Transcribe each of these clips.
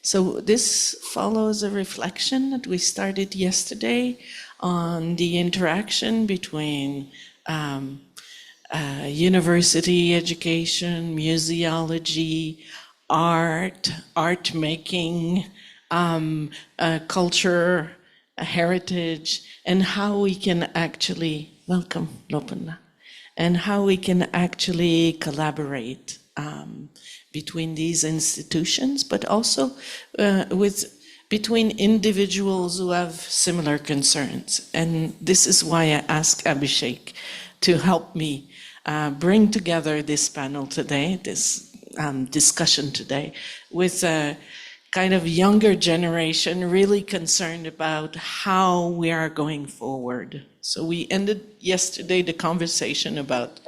So this follows a reflection that we started yesterday on the interaction between university education, museology, art making, culture, heritage, and how we can actually, welcome, Lopana, and how we can actually collaborate between these institutions, but also between individuals who have similar concerns. And this is why I asked Abhishek to help me bring together this panel today, this discussion today, with a kind of younger generation really concerned about how we are going forward. So we ended yesterday the conversation about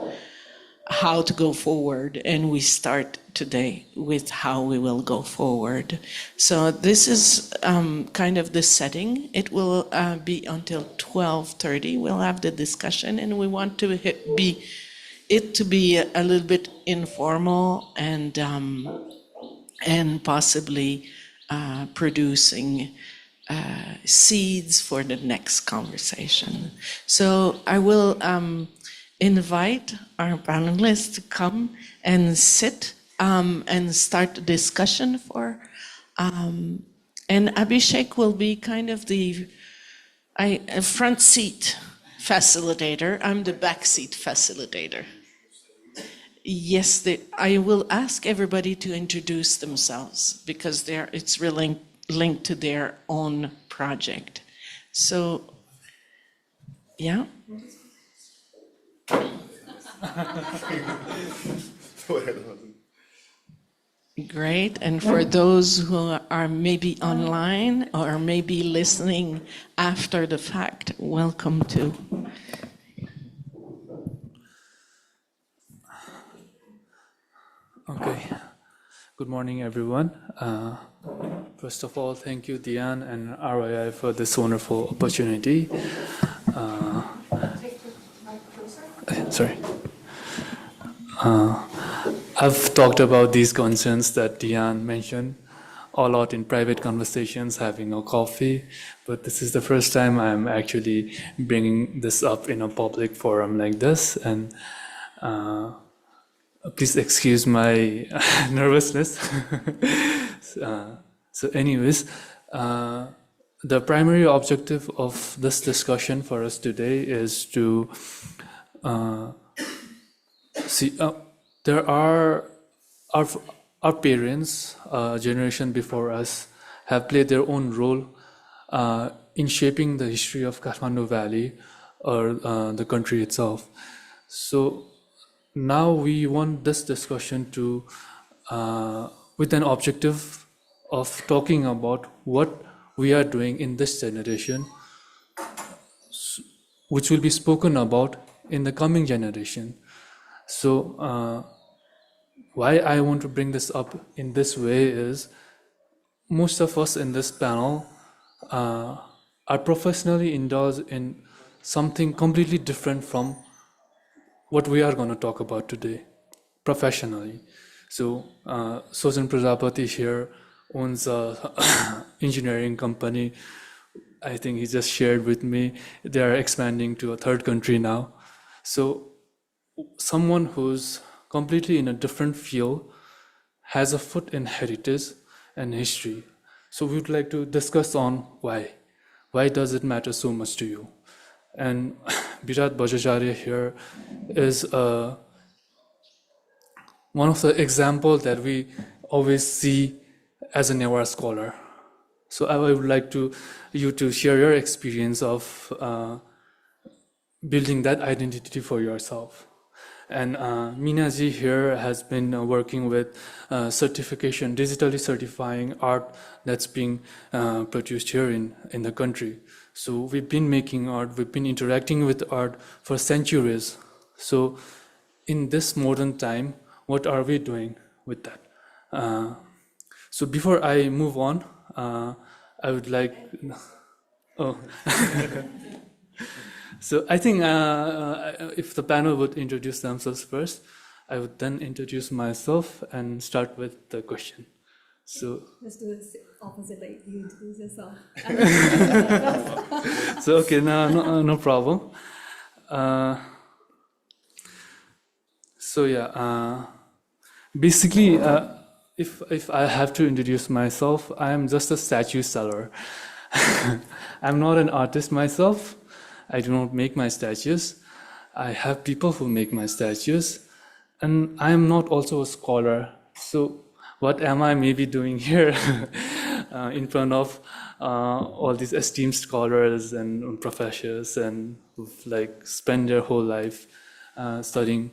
how to go forward, and we start today with how we will go forward. So this is kind of the setting. It will be until 12:30. We'll have the discussion, and we want to be a little bit informal and possibly producing seeds for the next conversation. So I will invite our panelists to come and sit and start the discussion and Abhishek will be kind of the front seat facilitator. I'm the back seat facilitator. Yes, I will ask everybody to introduce themselves because it's really linked to their own project. So, yeah. Great. And for those who are maybe online or maybe listening after the fact, welcome too. Okay. Good morning, everyone. First of all, thank you, Diane and RII, for this wonderful opportunity. Sorry. I've talked about these concerns that Diane mentioned a lot in private conversations, having a coffee, but this is the first time I'm actually bringing this up in a public forum like this, and please excuse my nervousness. So anyways, the primary objective of this discussion for us today is to see there are our parents, generation before us, have played their own role in shaping the history of Kathmandu Valley or the country itself. So now we want this discussion to, with an objective of talking about what we are doing in this generation, which will be spoken about in the coming generation. So why I want to bring this up in this way is most of us in this panel are professionally indulged in something completely different from what we are going to talk about today, professionally. So Sojan Prajapati here owns an engineering company. I think he just shared with me they are expanding to a third country now. So someone who's completely in a different field has a foot in heritage and history. So we would like to discuss on why. Why does it matter so much to you? And Virat Bhattacharya here is one of the examples that we always see as a Newar scholar. So I would like you to share your experience of building that identity for yourself. And Meena ji here has been working with certification, digitally certifying art that's being produced here in the country. So we've been making art, we've been interacting with art for centuries. So in this modern time, what are we doing with that? So before I move on, I would like, So I think if the panel would introduce themselves first, I would then introduce myself and start with the question. So, Let's do this oppositely. You introduce yourself. so okay, no problem. So yeah, basically, if I have to introduce myself, I am just a statue seller. I'm not an artist myself. I do not make my statues. I have people who make my statues, and I am not also a scholar. So what am I maybe doing here in front of all these esteemed scholars and professors and who've like spent their whole life studying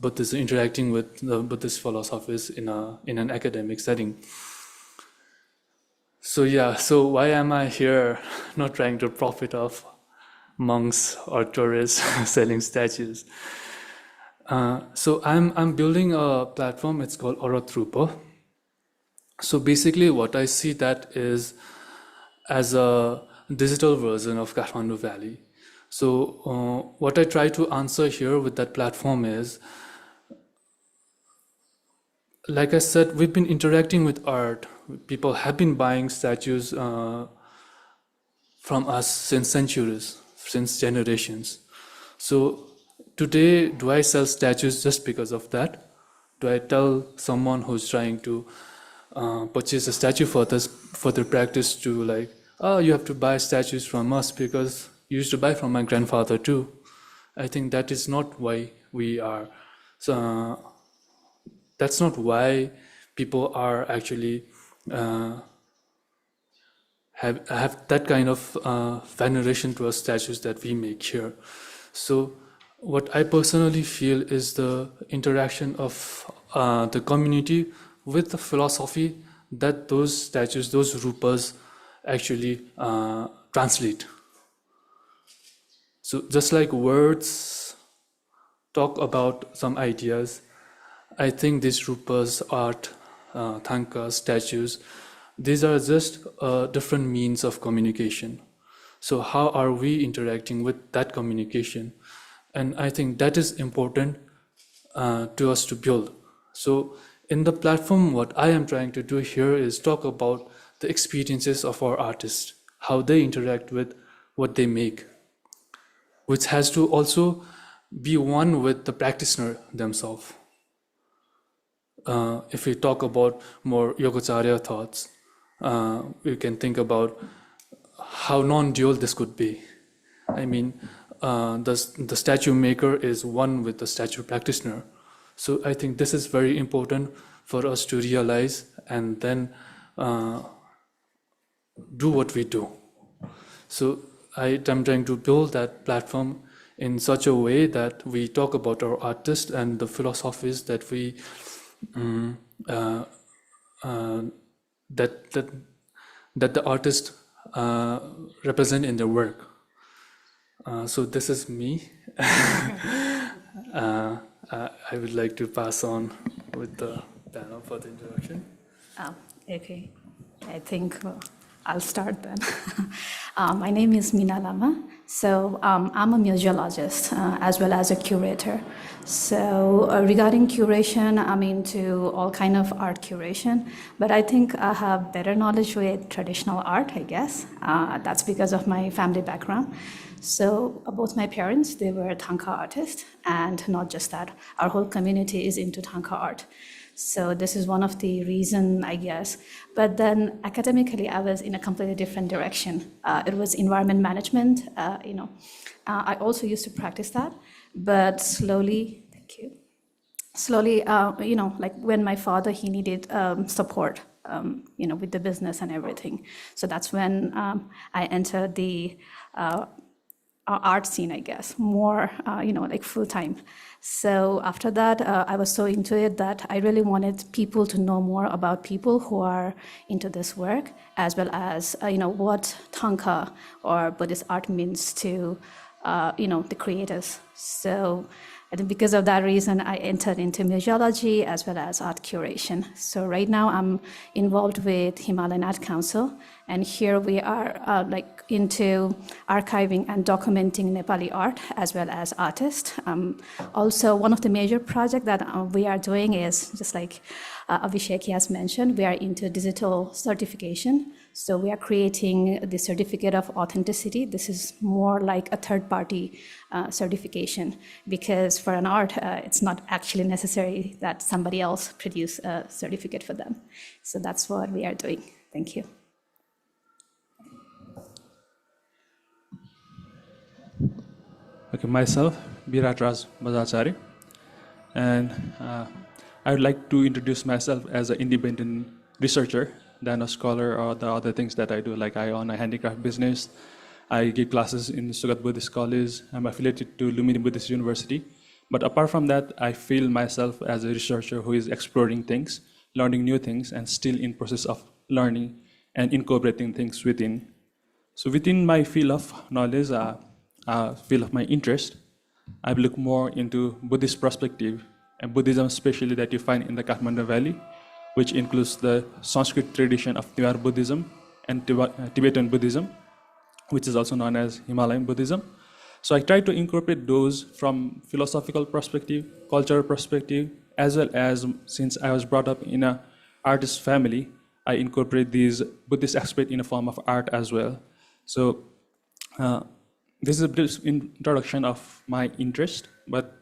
Buddhism, interacting with the Buddhist philosophies in an academic setting. So yeah, so why am I here not trying to profit off monks or tourists selling statues? So I'm building a platform, it's called Orotrupa. So basically what I see that is as a digital version of Kathmandu Valley. So what I try to answer here with that platform is, like I said, we've been interacting with art. People have been buying statues from us since centuries, since generations. So today, do I sell statues just because of that? Do I tell someone who's trying to purchase a statue for their practice to like, oh, you have to buy statues from us because you used to buy from my grandfather too? I think that is not why we are. So, that's not why people are actually have that kind of veneration to our statues that we make here. So what I personally feel is the interaction of the community with the philosophy that those statues, those rupas actually translate. So just like words talk about some ideas, I think these rupas, art, thankas, statues, these are just different means of communication. So how are we interacting with that communication? And I think that is important to us to build. So in the platform, what I am trying to do here is talk about the experiences of our artists, how they interact with what they make, which has to also be one with the practitioner themselves. If we talk about more Yogacarya thoughts, we can think about how non-dual this could be. I mean, the statue maker is one with the statue practitioner. So I think this is very important for us to realize and then do what we do. So I'm trying to build that platform in such a way that we talk about our artists and the philosophies that we that the artists represent in their work. So this is me. I would like to pass on with the panel for the introduction. Okay, I think I'll start then. My name is Meena Lama. So I'm a museologist as well as a curator. So regarding curation, I'm into all kind of art curation, but I think I have better knowledge with traditional art, I guess. That's because of my family background. So both my parents, they were Thangka artists, and not just that, our whole community is into Thangka art. So this is one of the reason, I guess. But then academically, I was in a completely different direction. It was environment management. I also used to practice that, but slowly, thank you. Slowly, like when my father, he needed support, with the business and everything. So that's when I entered the art scene, I guess, more, like full time. So after that, I was so into it that I really wanted people to know more about people who are into this work, as well as, what Thangka or Buddhist art means to, the creators. So I think because of that reason, I entered into museology as well as art curation. So right now I'm involved with Himalayan Art Council, And here we are like into archiving and documenting Nepali art as well as artists. Also, one of the major projects that we are doing is, just like Abhishek has mentioned, we are into digital certification. So we are creating the certificate of authenticity. This is more like a third-party certification, because for an art, it's not actually necessary that somebody else produce a certificate for them. So that's what we are doing. Thank you. Okay, myself, Virat Raj Bajachari, and I would like to introduce myself as an independent researcher than a scholar or the other things that I do. Like I own a handicraft business, I give classes in Sugat Buddhist College, I'm affiliated to Lumini Buddhist University. But apart from that, I feel myself as a researcher who is exploring things, learning new things, and still in process of learning and incorporating things within. So within my field of knowledge, field of my interest, I've looked more into Buddhist perspective and Buddhism, especially that you find in the Kathmandu Valley, which includes the Sanskrit tradition of Tibetan Buddhism and Tibetan Buddhism, which is also known as Himalayan Buddhism. So I try to incorporate those from philosophical perspective, cultural perspective, as well as, since I was brought up in an artist family, I incorporate these Buddhist aspect in a form of art as well. So this is a brief introduction of my interest, but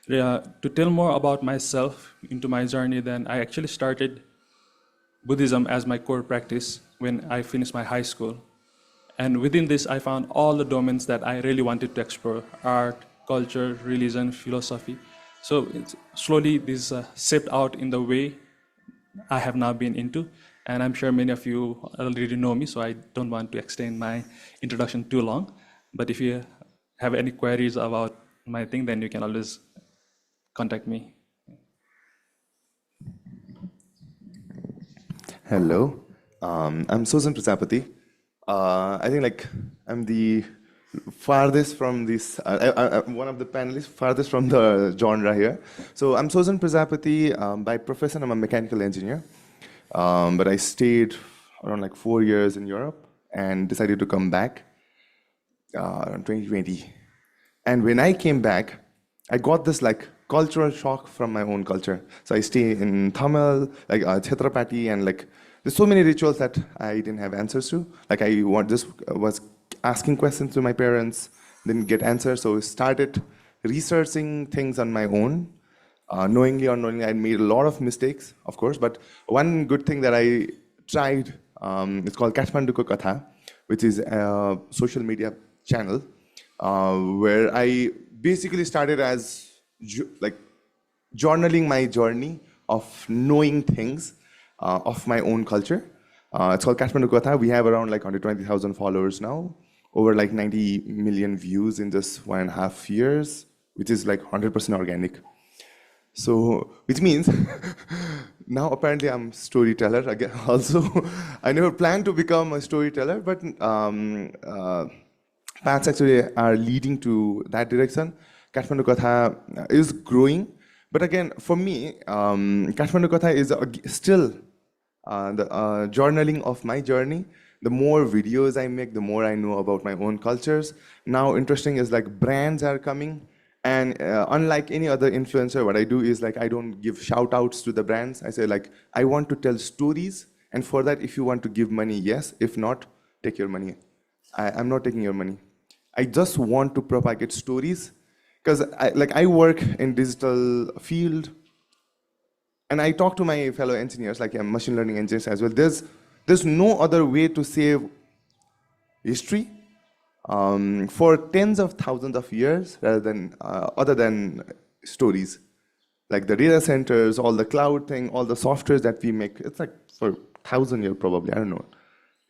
to tell more about myself into my journey, then I actually started Buddhism as my core practice when I finished my high school. And within this, I found all the domains that I really wanted to explore: art, culture, religion, philosophy. So slowly this shaped out in the way I have now been into. And I'm sure many of you already know me, so I don't want to extend my introduction too long. But if you have any queries about my thing, then you can always contact me. Hello, I'm Sojan Prajapati. I think like I'm the farthest from this, one of the panelists, farthest from the genre here. So I'm Sojan Prajapati. By profession, I'm a mechanical engineer. But I stayed around like 4 years in Europe and decided to come back in 2020. And when I came back, I got this like cultural shock from my own culture. So I stay in Tamil, like Chhatrapati, and like there's so many rituals that I didn't have answers to. Like I just was asking questions to my parents, didn't get answers. So I started researching things on my own. Knowingly or unknowingly, I made a lot of mistakes, of course. But one good thing that I tried, it's called Kathmandu Ko Katha, which is a social media channel where I basically started as like journaling my journey of knowing things of my own culture. It's called Kathmandu Katha. We have around like 120,000 followers now, over like 90 million views in just 1.5 years, which is like 100% organic. So, which means now apparently I'm storyteller again. Also, I never planned to become a storyteller, but paths actually are leading to that direction. Kathmandu Katha is growing, but again, for me, Kathmandu Katha is still the journaling of my journey. The more videos I make, the more I know about my own cultures. Now, interesting is like brands are coming. And unlike any other influencer, what I do is like I don't give shout outs to the brands. I say like, I want to tell stories. And for that, if you want to give money, yes. If not, take your money. I'm not taking your money. I just want to propagate stories. Because I work in digital field. And I talk to my fellow engineers, like machine learning engineers as well. There's no other way to save history for tens of thousands of years rather than other than stories, like the data centers, all the cloud thing, all the softwares that we make. It's like for 1,000 years probably. I don't know.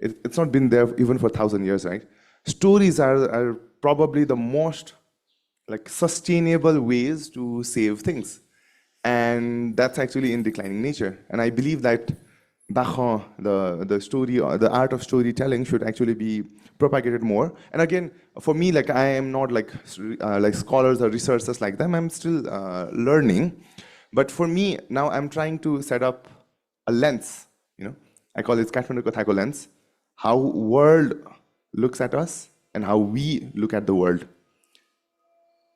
It's not been there even for 1,000 years, right? Stories are probably the most like sustainable ways to save things, and that's actually in declining nature. And I believe that Bachon, the story, or the art of storytelling should actually be propagated more. And again, for me, like I am not like scholars or researchers like them. I'm still learning. But for me, now I'm trying to set up a lens. I call it Kathmandu Kothako lens. how world looks at us and how we look at the world.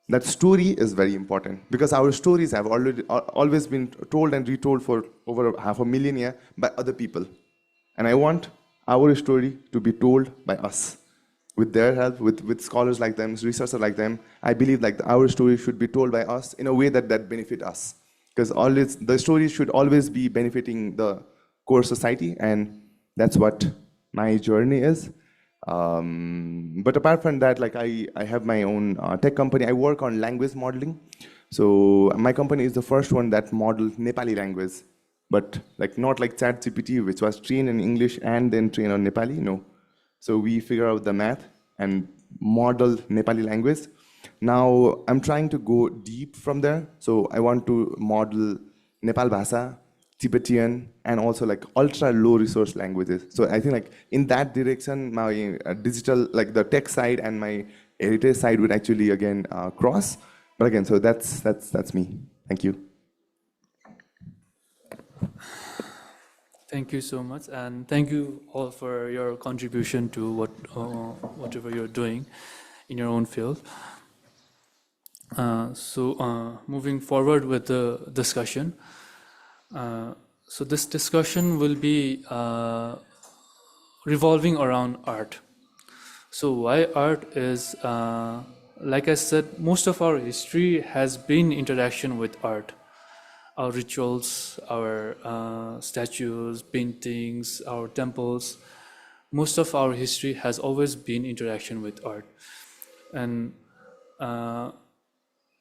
That story is very important because our stories have always been told and retold for over 500,000 years by other people. And I want our story to be told by us. With their help, with scholars like them, researchers like them, I believe like our story should be told by us in a way that benefit us. Because the story should always be benefiting the core society, and that's what my journey is. But apart from that, like I have my own tech company. I work on language modeling. So my company is the first one that modeled Nepali language, but like not like ChatGPT, which was trained in English and then trained on Nepali. No. So we figure out the math and model Nepali language. Now I'm trying to go deep from there. So I want to model Nepal Bhasa, Tibetan, and also like ultra low resource languages. So I think like in that direction, my digital, like the tech side and my heritage side would actually again cross. But again, so that's me. Thank you. Thank you so much, and thank you all for your contribution to whatever you're doing in your own field. Moving forward with the discussion. So this discussion will be revolving around art. So why art is, like I said, most of our history has been interaction with art. Our rituals, our statues, paintings, our temples, most of our history has always been interaction with art. And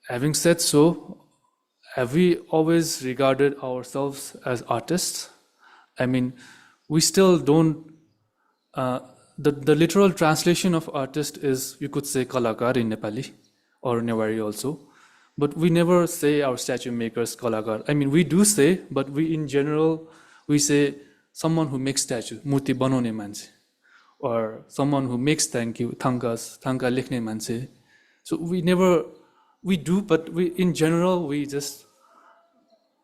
having said so, have we always regarded ourselves as artists? I mean, we still don't, the literal translation of artist is, you could say, kalakar in Nepali, or Newari also. But we never say our statue makers kalakar. I mean, we do say, but we in general, we say someone who makes statue, murti banaune manche, or someone who makes thanka lekhne manche. So we do, but in general, we just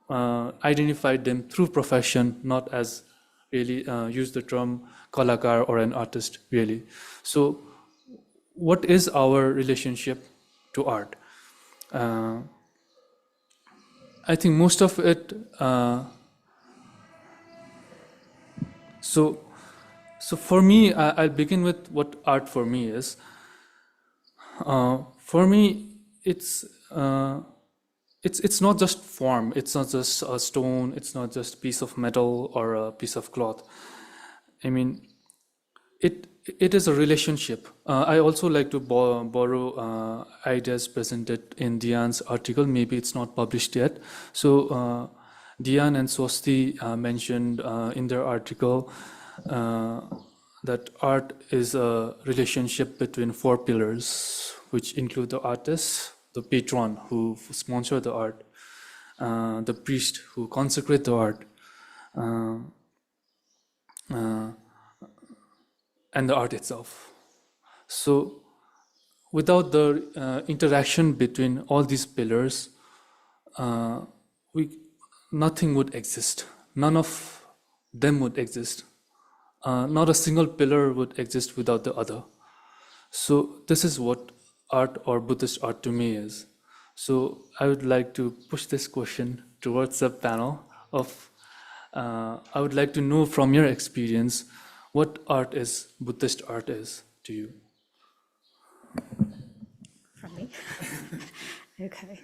identify them through profession, not as really use the term kalakar or an artist, really. So what is our relationship to art? I think most of it, so for me, I'll begin with what art for me is. For me, it's not just form, it's not just a stone, it's not just a piece of metal or a piece of cloth. I mean, it is a relationship. I also like to borrow ideas presented in Diane's article. Maybe it's not published yet. So Diane and Swasti mentioned in their article that art is a relationship between 4 pillars, which include the artist, the patron who sponsor the art, the priest who consecrate the art, and the art itself. So without the interaction between all these pillars, nothing would exist. None of them would exist. Not a single pillar would exist without the other. So this is what art or Buddhist art to me is. So I would like to push this question towards the panel of, I would like to know from your experience, what art is, Buddhist art is to you? From me? Okay.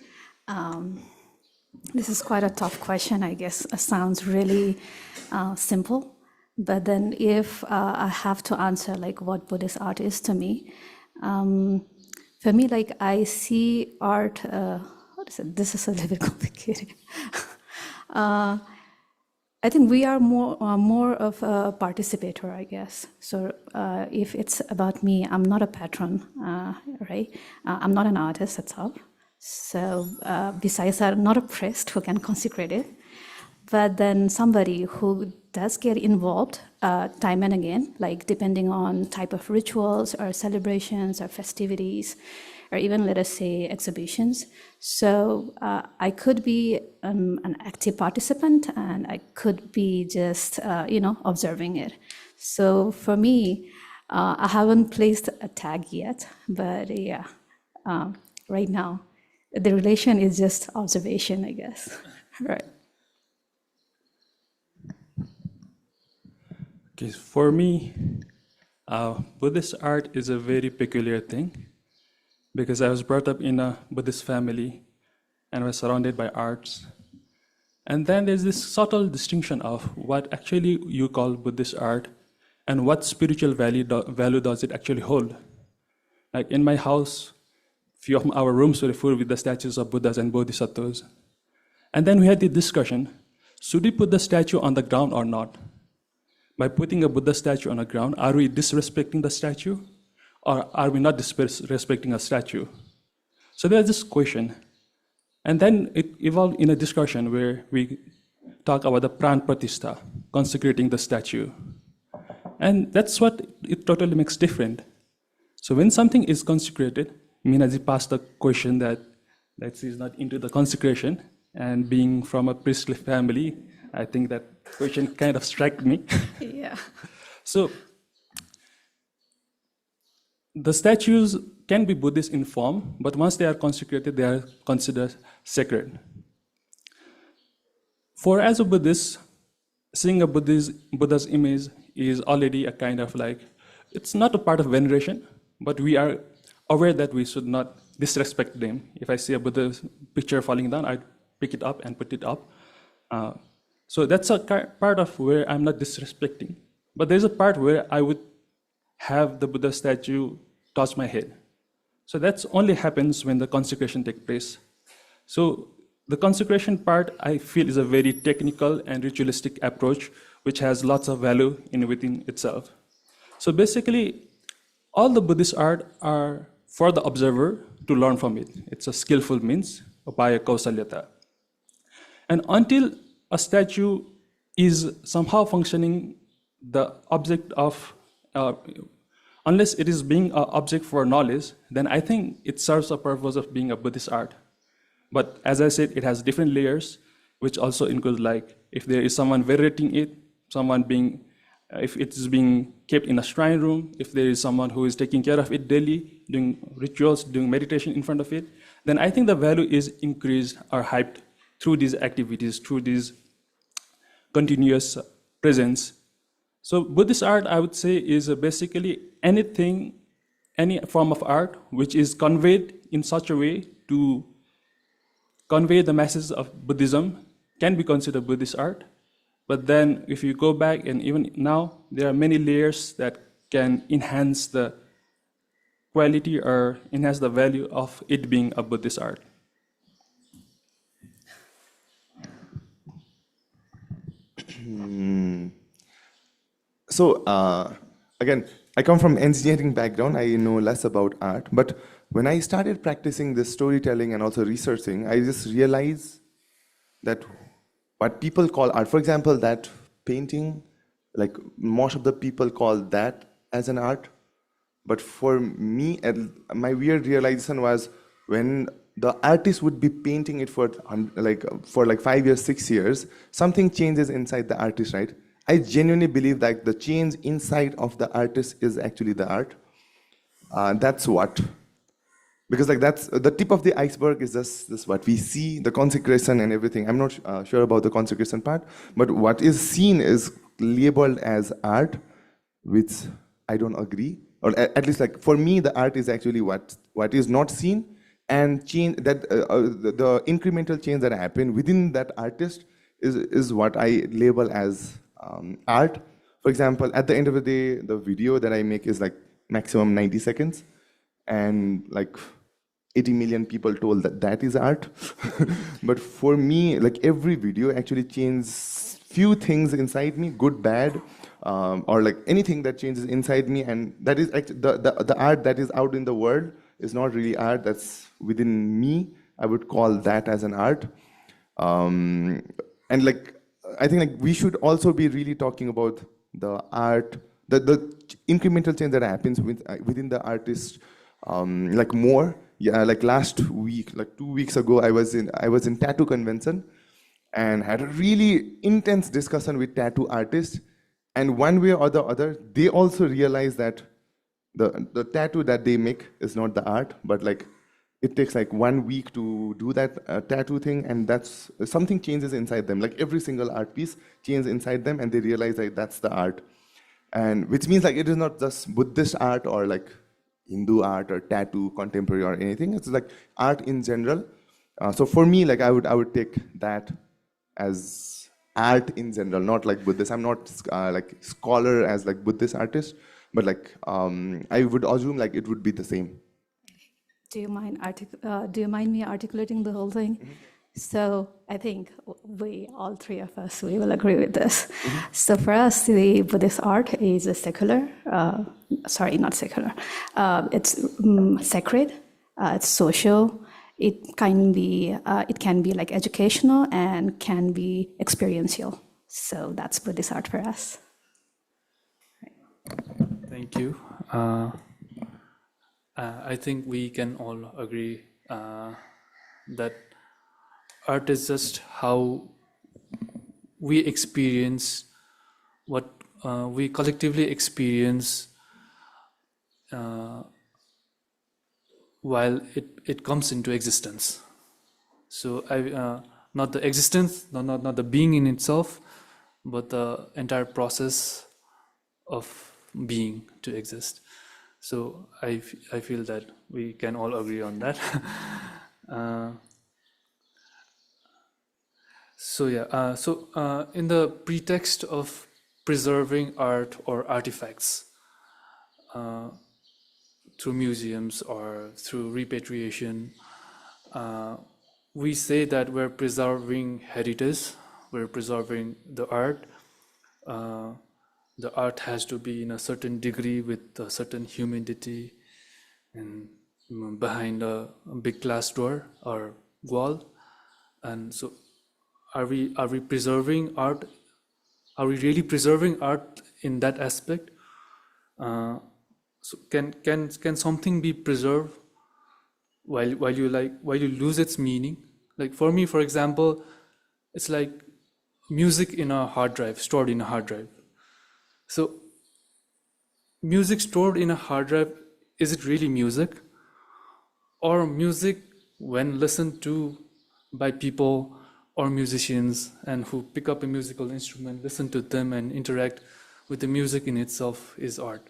This is quite a tough question, I guess. It sounds really simple. But then if I have to answer like what Buddhist art is to me, for me, like I see art, what is it? This is a little bit complicated. I think we are more of a participator, I guess. So if it's about me, I'm not a patron, right? I'm not an artist, that's all. So besides that, I'm not a priest who can consecrate it. But then somebody who does get involved time and again, like depending on type of rituals or celebrations or festivities, or even let us say exhibitions. So I could be an active participant, and I could be just observing it. So for me, I haven't placed a tag yet, but yeah, right now the relation is just observation, I guess. Right. Okay, for me, Buddhist art is a very peculiar thing because I was brought up in a Buddhist family and was surrounded by arts. And then there's this subtle distinction of what actually you call Buddhist art and what spiritual value does it actually hold. Like in my house, few of our rooms were full with the statues of Buddhas and Bodhisattvas. And then we had the discussion, should we put the statue on the ground or not? By putting a Buddha statue on the ground, are we disrespecting the statue? Or are we not disrespecting a statue? So there's this question. And then it evolved in a discussion where we talk about the pran pratishtha, consecrating the statue. And that's what it totally makes different. So when something is consecrated, Minaji passed the question that she's not into the consecration, and being from a priestly family, I think that question kind of struck me. Yeah. So the statues can be Buddhist in form, but once they are consecrated, they are considered sacred. For as a Buddhist, seeing a Buddha's image is already a kind of like, it's not a part of veneration, but we are aware that we should not disrespect them. If I see a Buddha's picture falling down, I pick it up and put it up. So that's a part of where I'm not disrespecting. But there's a part where I would have the Buddha statue touch my head. So that only happens when the consecration takes place. So the consecration part, I feel, is a very technical and ritualistic approach, which has lots of value within itself. So basically, all the Buddhist art are for the observer to learn from it. It's a skillful means, upaya kausalyata. And until a statue is somehow functioning the object of, unless it is being an object for knowledge, then I think it serves a purpose of being a Buddhist art. But as I said, it has different layers, which also include like, if there is someone venerating it, if it is being kept in a shrine room, if there is someone who is taking care of it daily, doing rituals, doing meditation in front of it, then I think the value is increased or hyped through these activities, through this continuous presence. So Buddhist art, I would say, is basically anything, any form of art which is conveyed in such a way to convey the message of Buddhism can be considered Buddhist art. But then if you go back, and even now, there are many layers that can enhance the quality or enhance the value of it being a Buddhist art. So again, I come from engineering background. I know less about art, but when I started practicing this storytelling and also researching, I just realized that what people call art, for example, that painting, like most of the people call that as an art. But for me, my weird realization was when the artist would be painting it for like 5 years, 6 years, something changes inside the artist, right? I genuinely believe that the change inside of the artist is actually the art. That's what. Because like that's the tip of the iceberg is just what we see, the consecration and everything. I'm not sure about the consecration part, but what is seen is labeled as art, which I don't agree. Or at least like for me, the art is actually what is not seen, and change that the incremental change that happen within that artist is what I label as art. For example, at the end of the day, the video that I make is like maximum 90 seconds, and like 80 million people told that that is art. But for me, like every video actually changes few things inside me, good, bad, or like anything that changes inside me, and that is actually the art that is out in the world is not really art, that's within me. I would call that as an art. And like, I think like we should also be really talking about the art, the incremental change that happens within the artist, like more, yeah, like last week, like 2 weeks ago, I was in tattoo convention and had a really intense discussion with tattoo artists. And one way or the other, they also realize that the tattoo that they make is not the art, but like it takes like 1 week to do that tattoo thing, and that's something changes inside them. Like every single art piece changes inside them, and they realize like that's the art, and which means like it is not just Buddhist art or like Hindu art or tattoo, contemporary or anything. It's like art in general. So for me, like I would take that as art in general, not like Buddhist. I'm not like scholar as like Buddhist artist, but like I would assume like it would be the same. Do you mind me articulating the whole thing? So I think all three of us, we will agree with this. So for us, the Buddhist art is a secular, sorry, not secular. It's sacred, it's social. It can be like educational and can be experiential. So that's Buddhist art for us. Thank you. I think we can all agree that art is just how we experience what we collectively experience while it comes into existence. So not the existence, not the being in itself, but the entire process of being to exist. So I feel that we can all agree on that. So in the pretext of preserving art or artifacts through museums or through repatriation, we say that we're preserving heritage, we're preserving the art. The art has to be in a certain degree with a certain humidity and behind a big glass door or wall. And so are we preserving art? Are we really preserving art in that aspect? So can something be preserved while you lose its meaning? Like for me, for example, it's like music in a hard drive, stored in a hard drive. So music stored in a hard drive, is it really music? Or music when listened to by people or musicians and who pick up a musical instrument, listen to them and interact with the music in itself is art.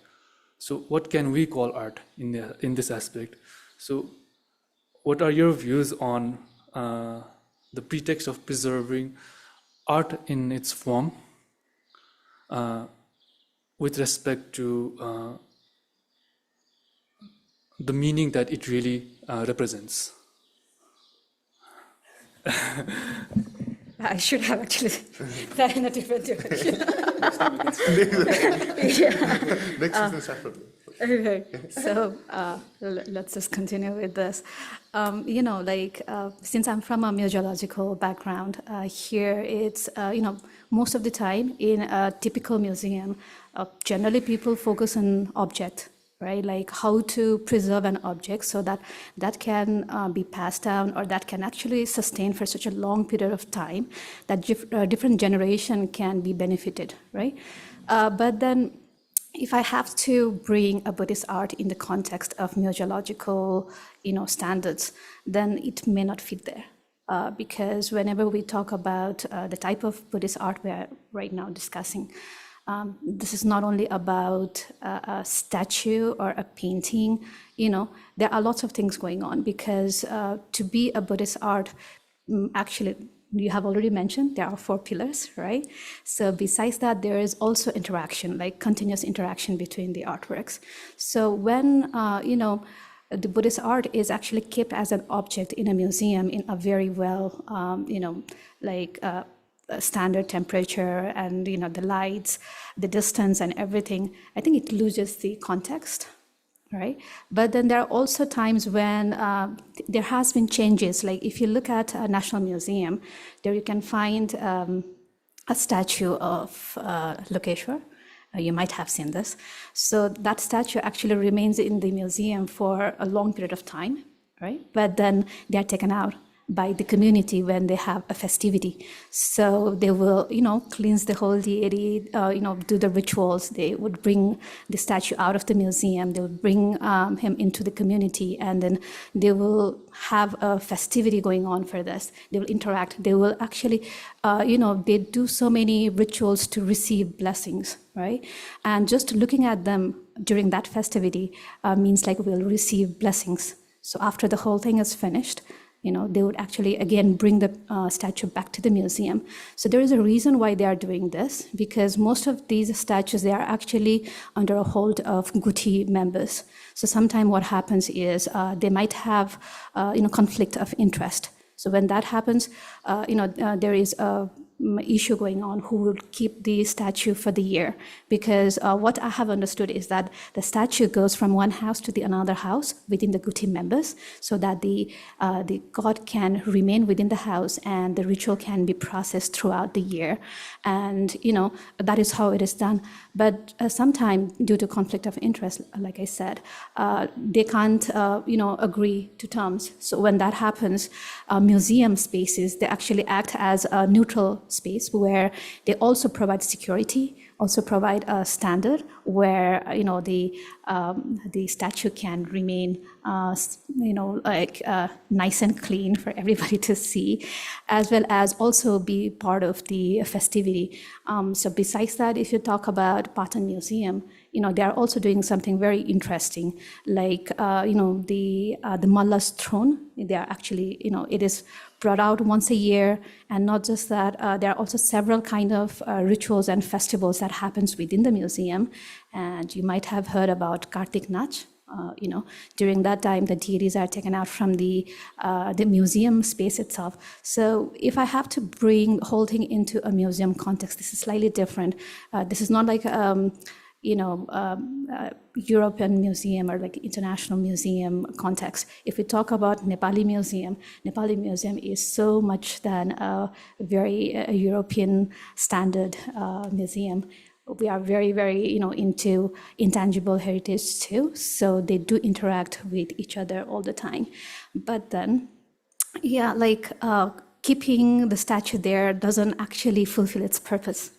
So what can we call art in this aspect? So what are your views on the pretext of preserving art in its form with respect to the meaning that it really represents? I should have actually that in a different direction. Next separately. Okay, so let's just continue with this. Since I'm from a museological background, here it's, most of the time in a typical museum, generally people focus on object, right? Like how to preserve an object so that that can be passed down or that can actually sustain for such a long period of time that different generation can be benefited, right? But then if I have to bring a Buddhist art in the context of museological, standards, then it may not fit there. Because whenever we talk about the type of Buddhist art we're right now discussing, this is not only about a statue or a painting, there are lots of things going on because to be a Buddhist art, actually, you have already mentioned there are 4 pillars, right? So besides that, there is also interaction, like continuous interaction between the artworks. So when, the Buddhist art is actually kept as an object in a museum in a very well, standard temperature and, the lights, the distance and everything, I think it loses the context. Right, but then there are also times when there has been changes. Like if you look at a National Museum, there you can find a statue of Lokeshwar. You might have seen this. So that statue actually remains in the museum for a long period of time, right? But then they are taken out by the community when they have a festivity. So they will, cleanse the whole deity, do the rituals. They would bring the statue out of the museum. They would bring him into the community, and then they will have a festivity going on for this. They will interact. They will actually, they do so many rituals to receive blessings, right? And just looking at them during that festivity means like we'll receive blessings. So after the whole thing is finished, they would actually, again, bring the statue back to the museum. So there is a reason why they are doing this, because most of these statues, they are actually under a hold of Guti members. So sometimes what happens is they might have, conflict of interest. So when that happens, there is a issue going on who will keep the statue for the year, because what I have understood is that the statue goes from one house to the another house within the Guti members, so that the god can remain within the house and the ritual can be processed throughout the year, and that is how it is done. But sometimes due to conflict of interest, like I said, they can't agree to terms. So when that happens, museum spaces, they actually act as a neutral space where they also provide security, also provide a standard where the statue can remain nice and clean for everybody to see, as well as also be part of the festivity. So besides that, if you talk about Patan Museum, they are also doing something very interesting, like the Malla's throne. They are actually, it is brought out once a year, and not just that, there are also several kind of rituals and festivals that happens within the museum. And you might have heard about Kartik Nach. During that time, the deities are taken out from the museum space itself. So if I have to bring the whole thing into a museum context, this is slightly different. This is not like European museum or like international museum context. If we talk about Nepali Museum is so much than a very European standard museum. We are very, very, into intangible heritage too. So they do interact with each other all the time. But then, keeping the statue there doesn't actually fulfill its purpose.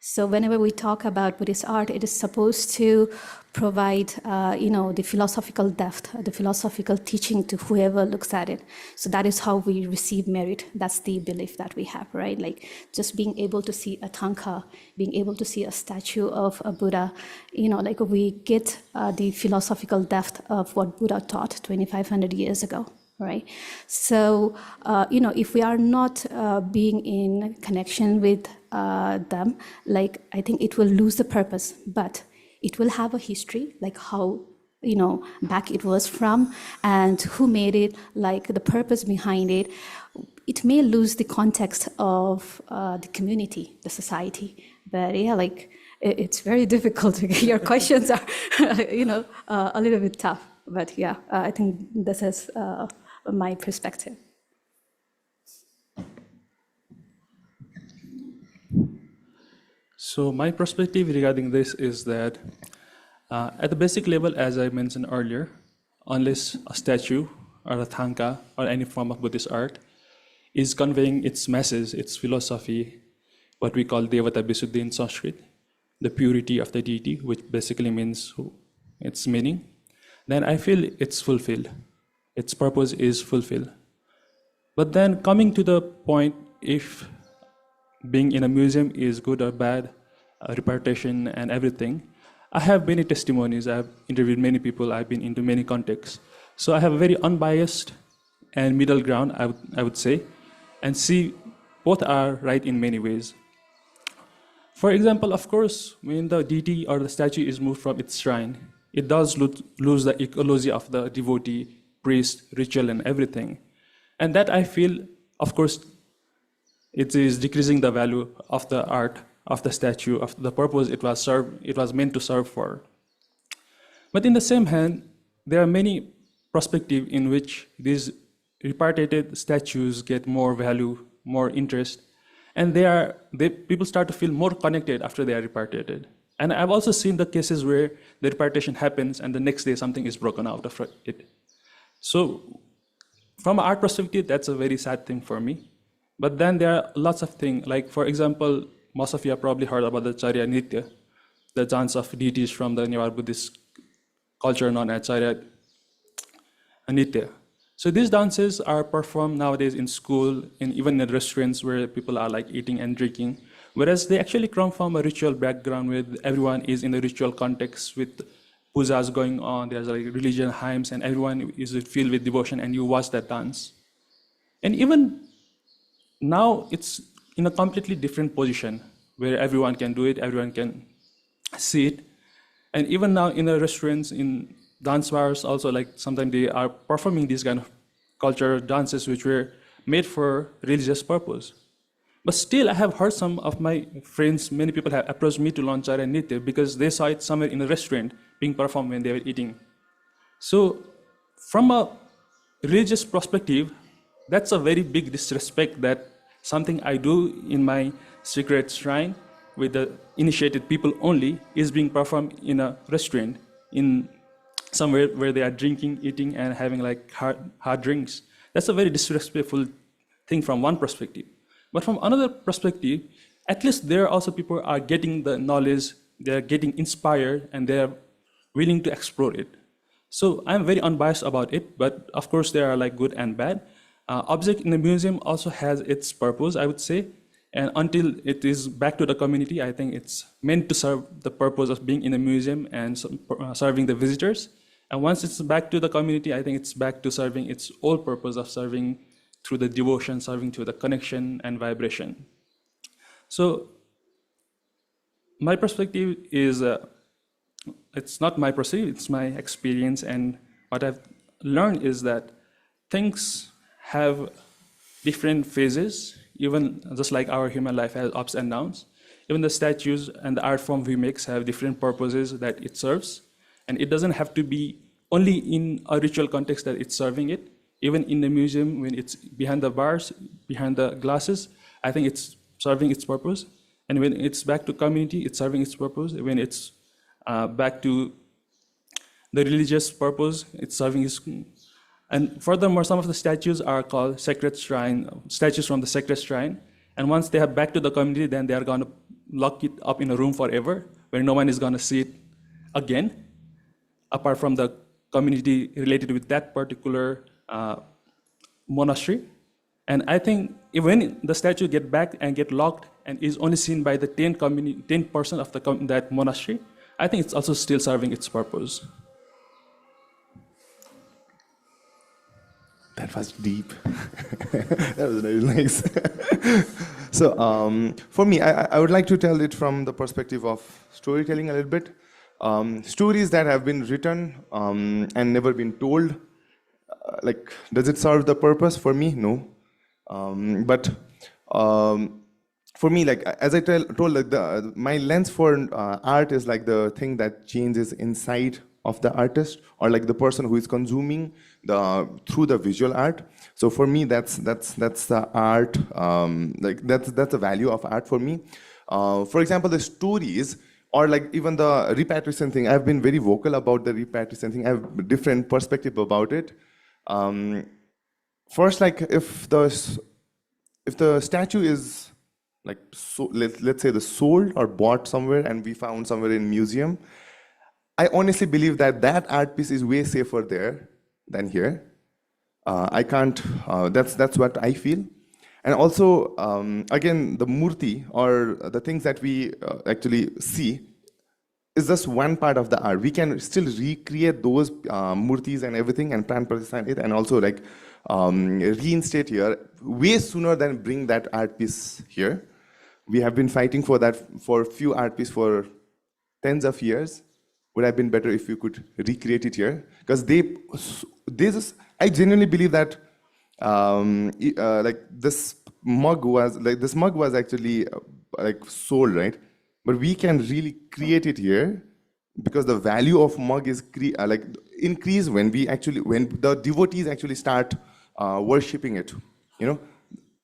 So whenever we talk about Buddhist art, it is supposed to provide, the philosophical depth, the philosophical teaching to whoever looks at it. So that is how we receive merit. That's the belief that we have, right? Like just being able to see a tanka, being able to see a statue of a Buddha, we get the philosophical depth of what Buddha taught 2,500 years ago. Right. So, if we are not being in connection with them, I think it will lose the purpose, but it will have a history, like how, back it was from and who made it, like the purpose behind it. It may lose the context of the community, the society, but it's very difficult. Your questions are, a little bit tough, but I think this is my perspective. So my perspective regarding this is that at the basic level, as I mentioned earlier, unless a statue or a thangka or any form of Buddhist art is conveying its message, its philosophy, what we call Devata Visuddhi in Sanskrit, the purity of the deity, which basically means its meaning, then I feel it's fulfilled. Its purpose is fulfilled. But then coming to the point, if being in a museum is good or bad, reputation and everything, I have many testimonies. I've interviewed many people. I've been into many contexts. So I have a very unbiased and middle ground, I would say, and see both are right in many ways. For example, of course, when the deity or the statue is moved from its shrine, it does lose the ecology of the devotee, priest, ritual, and everything. And that I feel, of course, it is decreasing the value of the art, of the statue, of the purpose it was meant to serve for. But in the same hand, there are many perspectives in which these repatriated statues get more value, more interest, and people start to feel more connected after they are repatriated. And I've also seen the cases where the repatriation happens and the next day something is broken out of it. So from an art perspective, that's a very sad thing for me. But then there are lots of things, like for example, most of you have probably heard about the Charya Nritya, the dance of deities from the Newar Buddhist culture known as Charya Nritya. So these dances are performed nowadays in school, and even in restaurants where people are like eating and drinking, whereas they actually come from a ritual background where everyone is in a ritual context with pujas going on, there's like religion hymns, and everyone is filled with devotion, and you watch that dance. And even now it's in a completely different position where everyone can do it, everyone can see it. And even now in the restaurants, in dance bars also, like sometimes they are performing these kind of cultural dances which were made for religious purpose. But still, I have heard some of my friends, many people have approached me to learn Charya Nritya because they saw it somewhere in a restaurant being performed when they were eating. So from a religious perspective, that's a very big disrespect that something I do in my secret shrine with the initiated people only is being performed in a restaurant, in somewhere where they are drinking, eating, and having like hard drinks. That's a very disrespectful thing from one perspective. But from another perspective, at least there also people are getting the knowledge, they're getting inspired, and they're willing to explore it. So I'm very unbiased about it, but of course there are like good and bad. Object in the museum also has its purpose, I would say, and until it is back to the community, I think it's meant to serve the purpose of being in a museum and serving the visitors. And once it's back to the community, I think it's back to serving its old purpose of serving through the devotion, serving through the connection and vibration. So my perspective is, it's not my perspective, it's my experience, and what I've learned is that things have different phases, even just like our human life has ups and downs. Even the statues and the art form we make have different purposes that it serves. And it doesn't have to be only in a ritual context that it's serving it. Even in the museum, when it's behind the bars, behind the glasses, I think it's serving its purpose. And when it's back to community, it's serving its purpose. When it's back to the religious purpose, it's serving its. And furthermore, some of the statues are called sacred shrine, statues from the sacred shrine. And once they are back to the community, then they are going to lock it up in a room forever, where no one is going to see it again, apart from the community related with that particular monastery. And I think when the statue get back and get locked and is only seen by the 10% of that monastery, I think it's also still serving its purpose. That was deep. That was very nice. So for me, I would like to tell it from the perspective of storytelling a little bit. Stories that have been written and never been told, like, does it serve the purpose? For me, no. But for me, like, as I told, like, my lens for art is like the thing that changes inside of the artist, or like the person who is consuming through the visual art. So for me, that's the art. Like that's the value of art for me. For example, the stories, or like even the repatriation thing. I've been very vocal about the repatriation thing. I have a different perspective about it. First, like if the statue is like, so let's say the sold or bought somewhere and we found somewhere in museum, I honestly believe that art piece is way safer there than here. I can't. That's what I feel. And also, again, the murti, or the things that we actually see, is just one part of the art. We can still recreate those murtis and everything and plant it, and also like reinstate here way sooner than bring that art piece here. We have been fighting for that, for few art pieces for tens of years. Would have been better if you could recreate it here, because I genuinely believe that like this mug was actually like sold, right? But we can really create it here, because the value of mug is like increase when the devotees actually start worshipping it, you know.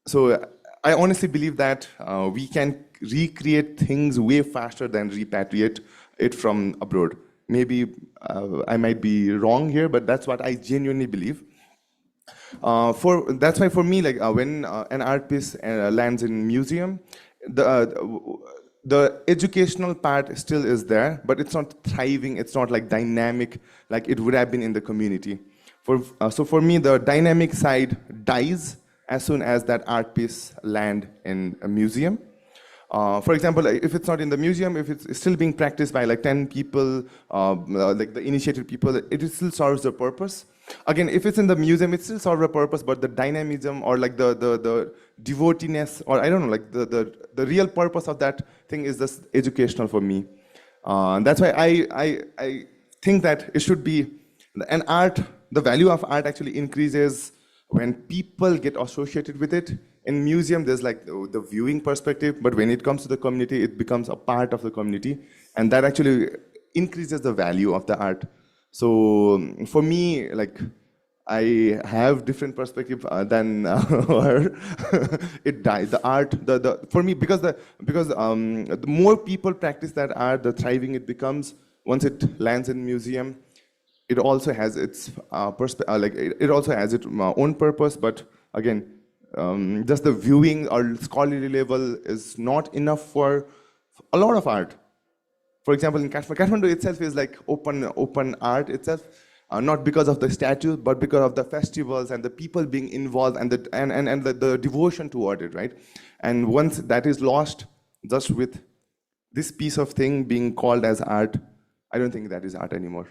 So I honestly believe that we can recreate things way faster than repatriate it from abroad. Maybe I might be wrong here, but that's what I genuinely believe. That's why for me, like when an art piece lands in museum, the educational part still is there, but it's not thriving. It's not like dynamic like it would have been in the community. So for me, the dynamic side dies as soon as that art piece land in a museum. For example, like, if it's not in the museum, if it's still being practiced by like 10 people, like the initiated people, it still serves the purpose. Again, if it's in the museum, it still serves a purpose, but the dynamism or like the devoteeness, or I don't know, like the real purpose of that thing is just educational for me. That's why I think that it should be an art. The value of art actually increases when people get associated with it. In museum, there's like the viewing perspective, but when it comes to the community, it becomes a part of the community, and that actually increases the value of the art. So for me, like I have different perspective than her. It dies. The art, the for me because the more people practice that art, the thriving it becomes. Once it lands in museum, it also has its it also has its own purpose. But again, just the viewing or scholarly level is not enough for a lot of art. For example, in Kathmandu itself is like open art itself, not because of the statues, but because of the festivals and the people being involved and the devotion toward it, right? And once that is lost, just with this piece of thing being called as art, I don't think that is art anymore.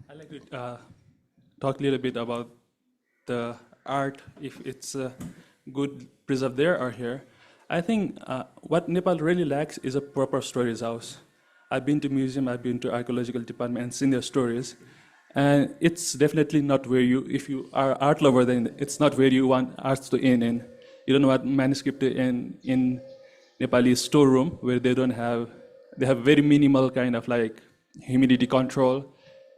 I'd like to talk a little bit about the art, if it's good preserved there or here. I think what Nepal really lacks is a proper storage house. I've been to museum, I've been to archaeological department and seen their stories. And it's definitely not where if you are art lover, then it's not where you want arts to end in. You don't want manuscript to end in Nepali storeroom where they have very minimal kind of like humidity control,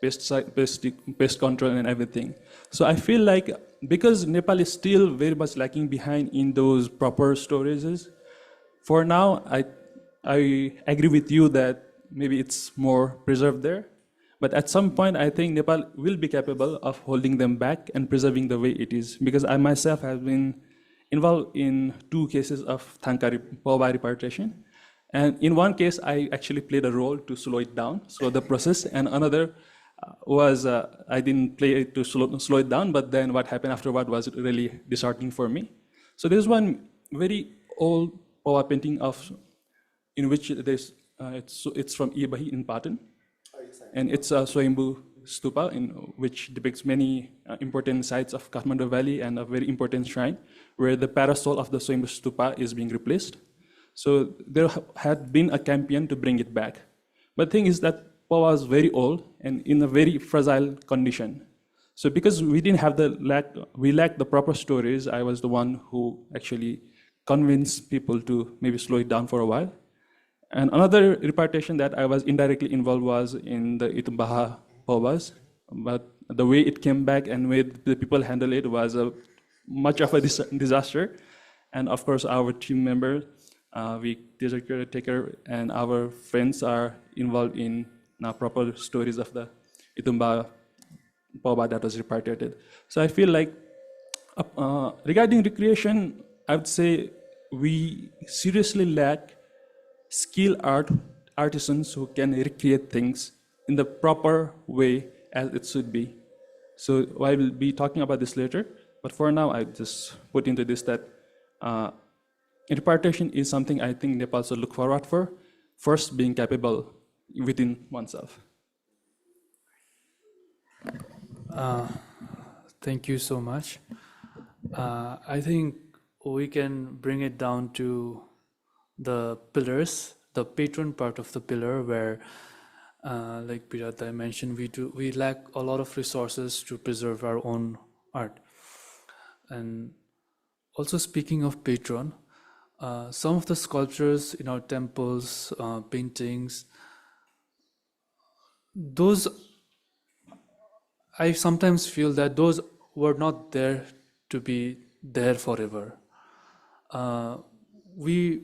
pest control and everything. So I feel like because Nepal is still very much lacking behind in those proper storages, for now I agree with you that maybe it's more preserved there. But at some point, I think Nepal will be capable of holding them back and preserving the way it is. Because I myself have been involved in 2 cases of Thankari Pawa repatriation. And in one case, I actually played a role to slow it down, slow the process. And another was I didn't play it to slow it down, but then what happened afterward was really disheartening for me. So there's one very old Pawa painting in which there's it's from Ibahi in Patan. And it's a Swayambhu stupa, in which depicts many important sites of Kathmandu Valley and a very important shrine where the parasol of the Swayambhu stupa is being replaced. So there had been a campaign to bring it back. But the thing is that Pawa was very old and in a very fragile condition. So because we didn't have we lacked the proper storage, I was the one who actually convinced people to maybe slow it down for a while. And another repatriation that I was indirectly involved was in the Itumbaha Pawas. But the way it came back and way the people handled it was much of a disaster. And of course, our team member, desert caretaker, and our friends are involved in proper stories of the Itumbaha Pawa that was repatriated. So I feel like regarding recreation, I would say we seriously lack skilled artisans who can recreate things in the proper way as it should be. So I will be talking about this later, but for now I just put into this that interpretation is something I think Nepal should look forward for, first being capable within oneself. Thank you so much. I think we can bring it down to the pillars, the patron part of the pillar, where, like Pirata mentioned, we lack a lot of resources to preserve our own art. And also speaking of patron, some of the sculptures in our temples, paintings, those, I sometimes feel that those were not there to be there forever. We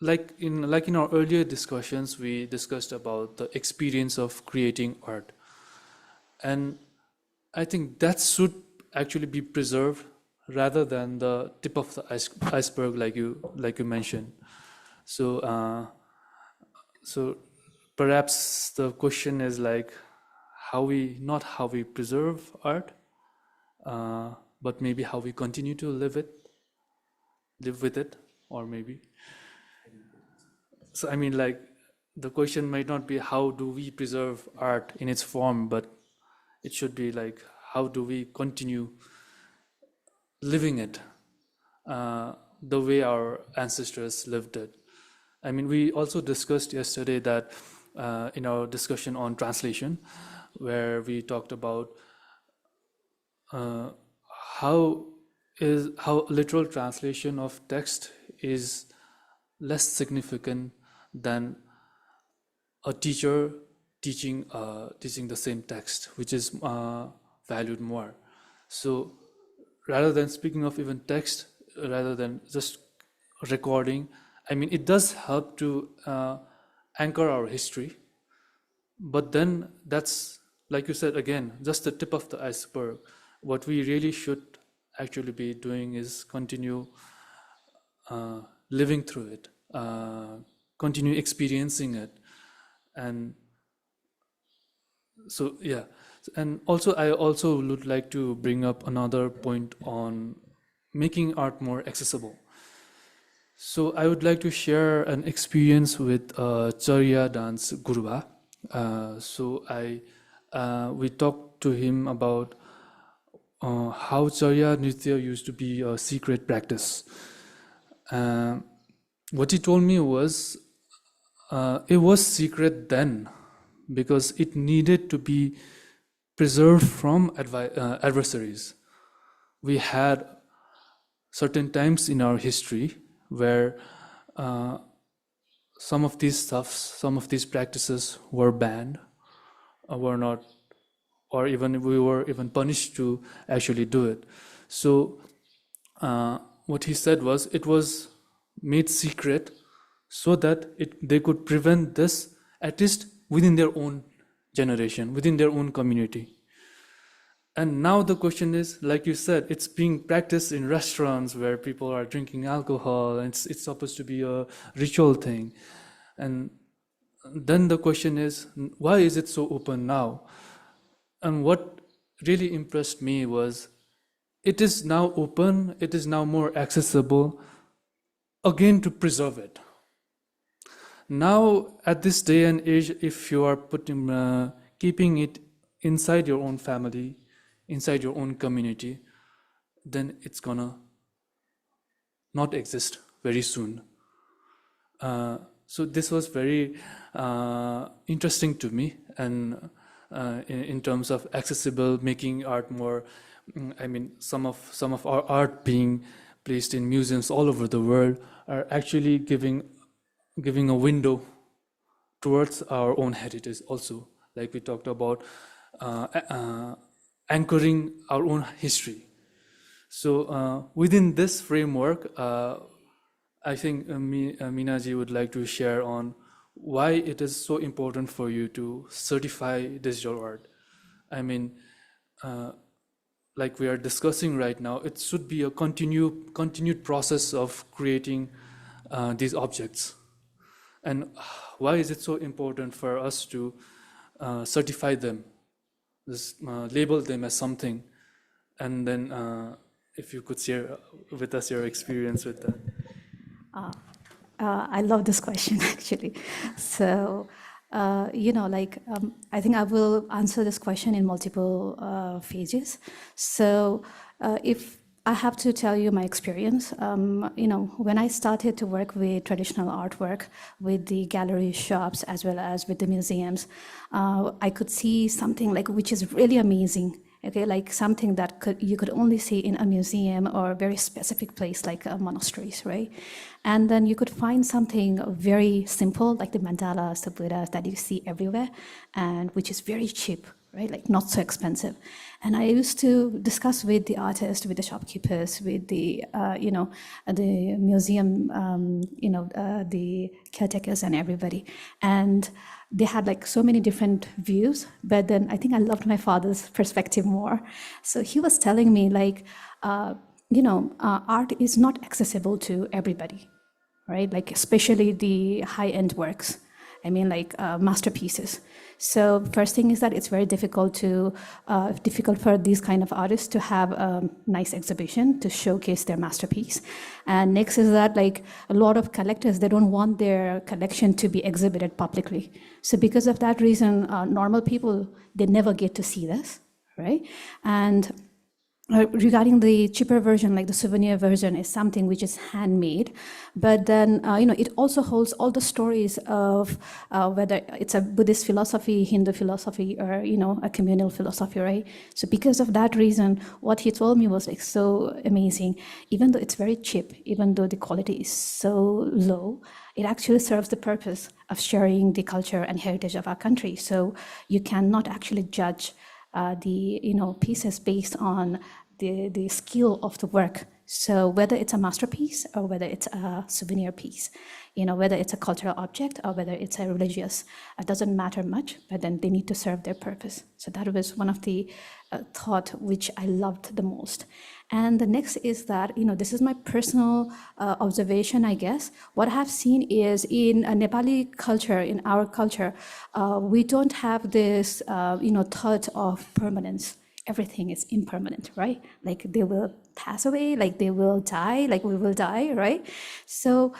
like in our earlier discussions, we discussed about the experience of creating art, and I think that should actually be preserved rather than the tip of the iceberg, like you mentioned. So so perhaps the question is like not how we preserve art, but maybe how we continue to live with it, or maybe. So I mean, like, the question might not be how do we preserve art in its form, but it should be like how do we continue living it the way our ancestors lived it. I mean, we also discussed yesterday that in our discussion on translation, where we talked about how literal translation of text is less significant than a teacher teaching the same text, which is valued more. So rather than speaking of even text, rather than just recording, I mean, it does help to anchor our history, but then that's, like you said, again, just the tip of the iceberg. What we really should actually be doing is continue living through it, continue experiencing it. And so, yeah. And also, I also would like to bring up another point on making art more accessible. So I would like to share an experience with Charya dance Guruba. We talked to him about how Charya Nritya used to be a secret practice. What he told me was it was secret then because it needed to be preserved from adversaries. We had certain times in our history where some of these practices were banned, were not, or even we were even punished to actually do it. So what he said was it was made secret so that they could prevent this, at least within their own generation, within their own community. And now the question is, like you said, it's being practiced in restaurants where people are drinking alcohol, and it's supposed to be a ritual thing. And then the question is, why is it so open now? And what really impressed me was, it is now open, it is now more accessible, again, to preserve it. Now, at this day and age, if you are keeping it inside your own family, inside your own community, then it's gonna not exist very soon. So this was very interesting to me, and in terms of accessible, making art more. I mean, some of our art being placed in museums all over the world are actually giving a window towards our own heritage also, like we talked about anchoring our own history. So within this framework, I think Meena ji would like to share on why it is so important for you to certify digital art. I mean, like we are discussing right now, it should be a continued process of creating these objects. And why is it so important for us to certify them, label them as something? And then if you could share with us your experience with that. I love this question, actually. So, I think I will answer this question in multiple phases. So, if I have to tell you my experience, when I started to work with traditional artwork, with the gallery shops, as well as with the museums, I could see something which is really amazing. Okay, like something that you could only see in a museum or a very specific place like monasteries, right? And then you could find something very simple like the mandalas, the Buddhas that you see everywhere, and which is very cheap. right? Like not so expensive. And I used to discuss with the artists, with the shopkeepers, with the, the museum, the caretakers and everybody. And they had like so many different views, but then I think I loved my father's perspective more. So he was telling me like, art is not accessible to everybody, right? Like especially the high-end works. I mean, like masterpieces. So first thing is that it's very difficult for these kind of artists to have a nice exhibition to showcase their masterpiece. And next is that like a lot of collectors, they don't want their collection to be exhibited publicly. So because of that reason, normal people, they never get to see this, right? And regarding the cheaper version, like the souvenir version, is something which is handmade, but then it also holds all the stories of whether it's a Buddhist philosophy, Hindu philosophy, or a communal philosophy, right? So because of that reason, what he told me was like so amazing. Even though it's very cheap, even though the quality is so low, it actually serves the purpose of sharing the culture and heritage of our country. So you cannot actually judge the pieces based on the skill of the work. So whether it's a masterpiece or whether it's a souvenir piece, whether it's a cultural object or whether it's a religious, it doesn't matter much, but then they need to serve their purpose. So that was one of the thought which I loved the most. And the next is that, this is my personal observation, I guess. What I have seen is in a Nepali culture, in our culture, we don't have this, thought of permanence. Everything is impermanent, right? Like they will pass away, like they will die, like we will die, right? So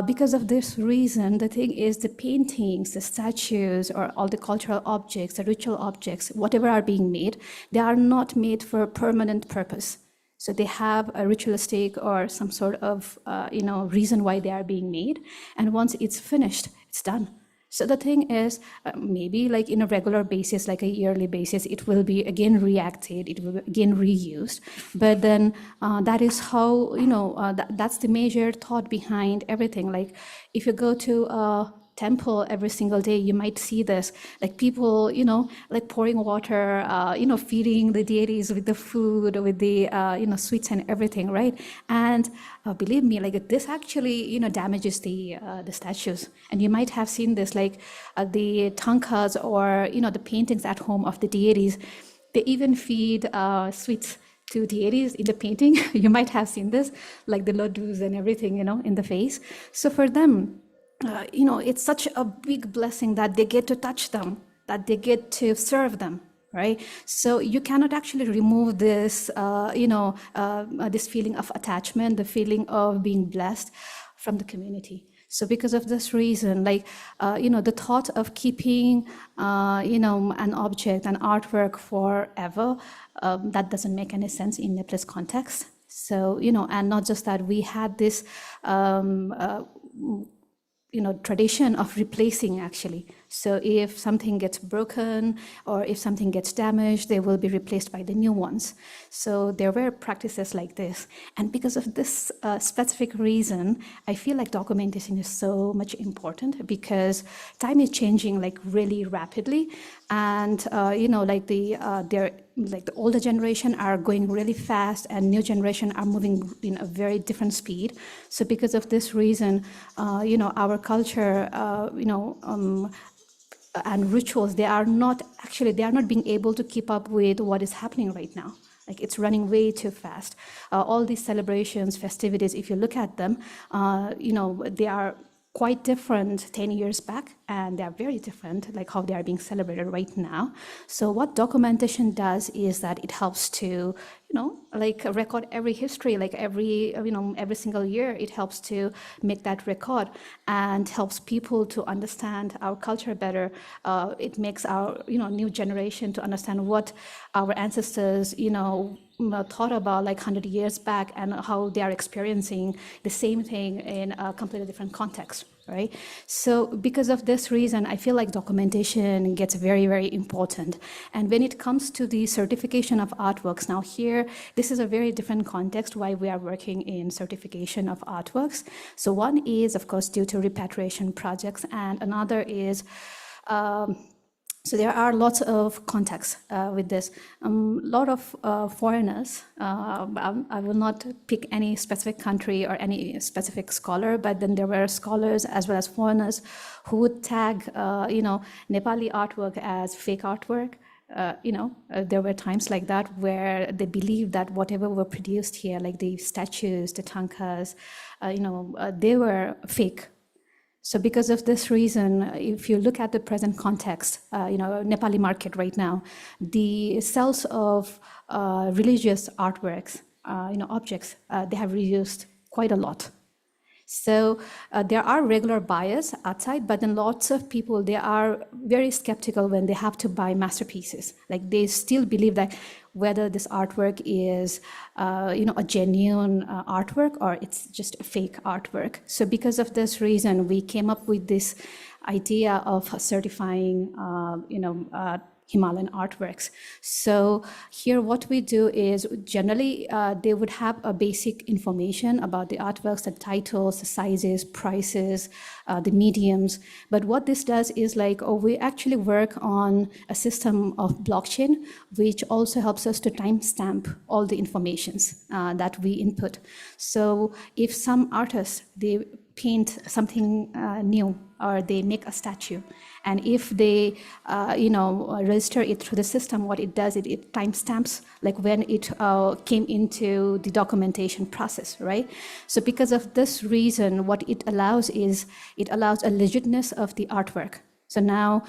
because of this reason, the thing is the paintings, the statues, or all the cultural objects, the ritual objects, whatever are being made, they are not made for a permanent purpose. So they have a ritualistic or some sort of, reason why they are being made. And once it's finished, it's done. So the thing is, maybe like in a regular basis, like a yearly basis, it will be again reacted, it will be again reused. But then that is how, that's the major thought behind everything. Like if you go to a temple every single day, you might see this, like people, like pouring water, feeding the deities with the food, with the, sweets and everything, right? And believe me, like this actually, damages the statues. And you might have seen this, like the tankas or, the paintings at home of the deities, they even feed sweets to deities in the painting. You might have seen this, like the laddus and everything, in the face. So for them, it's such a big blessing that they get to touch them, that they get to serve them, right? So you cannot actually remove this, this feeling of attachment, the feeling of being blessed from the community. So because of this reason, like, the thought of keeping, an object, an artwork forever, that doesn't make any sense in Nepalese context. So, and not just that, we had this, tradition of replacing actually. So if something gets broken or if something gets damaged, they will be replaced by the new ones. So there were practices like this. And because of this specific reason, I feel like documentation is so much important because time is changing like really rapidly. And, like the older generation are going really fast and new generation are moving in a very different speed. So because of this reason, our culture, and rituals, they are not being able to keep up with what is happening right now. Like it's running way too fast. All these celebrations, festivities, if you look at them, they are quite different 10 years back, and they are very different, like how they are being celebrated right now. So what documentation does is that it helps to, like record every history, like every single year, it helps to make that record and helps people to understand our culture better. It makes our, new generation to understand what our ancestors, thought about like 100 years back and how they are experiencing the same thing in a completely different context, right? So because of this reason, I feel like documentation gets very, very important. And when it comes to the certification of artworks, now here, this is a very different context why we are working in certification of artworks. So one is, of course, due to repatriation projects, and another is So there are lots of contexts with this. A lot of foreigners, I will not pick any specific country or any specific scholar, but then there were scholars as well as foreigners who would tag, Nepali artwork as fake artwork. There were times like that where they believed that whatever were produced here, like the statues, the tankas, they were fake. So because of this reason, if you look at the present context, Nepali market right now, the sales of religious artworks, objects, they have reduced quite a lot. So there are regular buyers outside, but then lots of people, they are very skeptical when they have to buy masterpieces. Like they still believe that whether this artwork is, a genuine artwork or it's just a fake artwork. So because of this reason, we came up with this idea of certifying, Himalayan artworks. So here what we do is generally they would have a basic information about the artworks, the titles, the sizes, prices, the mediums. But what this does is we actually work on a system of blockchain, which also helps us to timestamp all the informations that we input. So if some artists, they paint something new or they make a statue, and if they register it through the system, what it does, it timestamps when it came into the documentation process, right? So because of this reason, what it allows is it allows a legitness of the artwork. So now,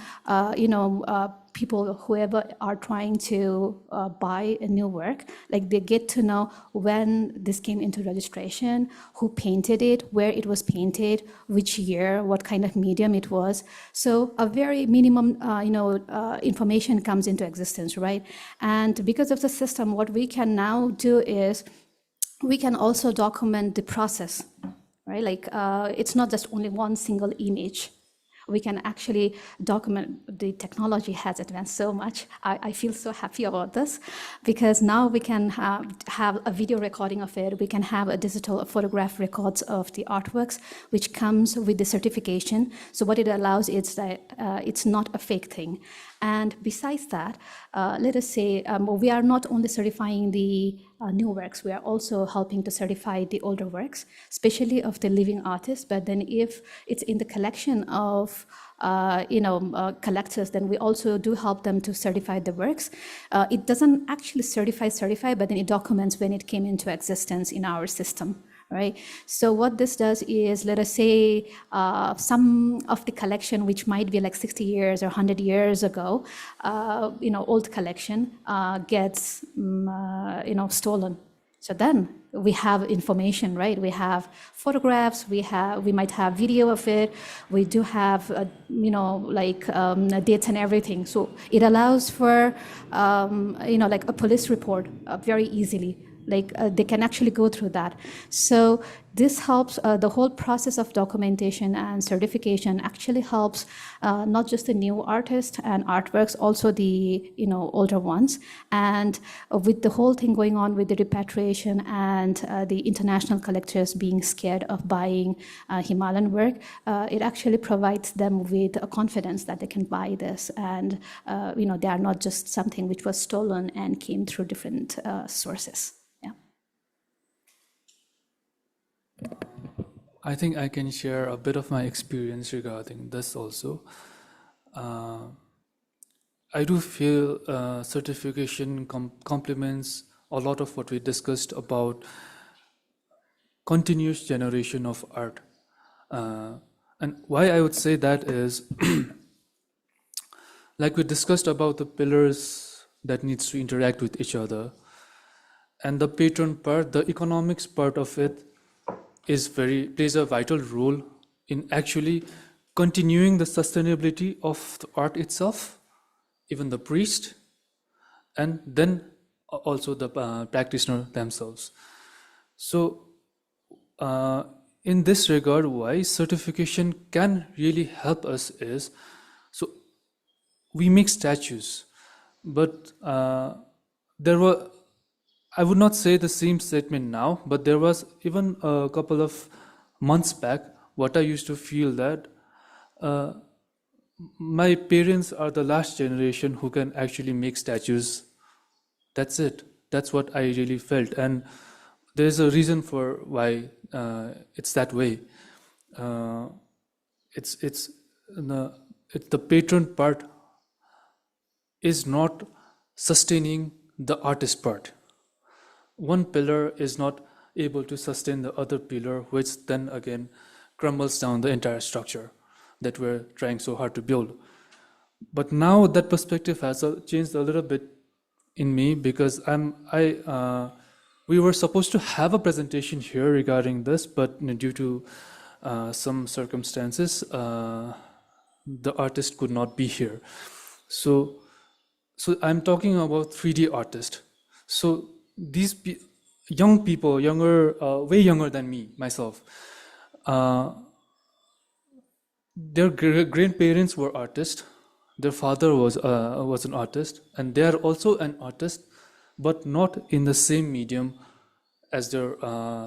people, whoever are trying to buy a new work, they get to know when this came into registration, who painted it, where it was painted, which year, what kind of medium it was. So a very minimum, information comes into existence, right? And because of the system, what we can now do is we can also document the process, right? It's not just only one single image. We can actually document. The technology has advanced so much. I feel so happy about this because now we can have a video recording of it. We can have a digital photograph records of the artworks, which comes with the certification. So what it allows is that it's not a fake thing. And besides that, let us say we are not only certifying the new works, we are also helping to certify the older works, especially of the living artists. But then if it's in the collection of collectors, then we also do help them to certify the works. It doesn't actually certify, but then it documents when it came into existence in our system. Right. So what this does is, let us say, some of the collection, which might be 60 years or 100 years ago, old collection gets, stolen. So then we have information, right? We have photographs. We might have video of it. We do have, dates and everything. So it allows for, a police report very easily. They can actually go through that. So this helps the whole process of documentation and certification actually helps not just the new artists and artworks, also the older ones. And with the whole thing going on with the repatriation and the international collectors being scared of buying Himalayan work, it actually provides them with a confidence that they can buy this, and they are not just something which was stolen and came through different sources. I think I can share a bit of my experience regarding this also. I do feel certification complements a lot of what we discussed about continuous generation of art. And why I would say that is, like we discussed about the pillars that needs to interact with each other, and the patron part, the economics part of it, plays a vital role in actually continuing the sustainability of the art itself, even the priest, and then also the practitioner themselves. So in this regard, why certification can really help us is, so we make statues, but there were, I would not say the same statement now, but there was even a couple of months back, what I used to feel that my parents are the last generation who can actually make statues. That's it. That's what I really felt, and there's a reason for why it's that way. Uh, it's the patron part is not sustaining the artist part. One pillar is not able to sustain the other pillar, which then again crumbles down the entire structure that we're trying so hard to build. But now that perspective has changed a little bit in me, because we were supposed to have a presentation here regarding this, but due to some circumstances, the artist could not be here. So I'm talking about 3D artists. So these young people, way younger than me, myself, their grandparents were artists. Their father was an artist, and they are also an artist, but not in the same medium as their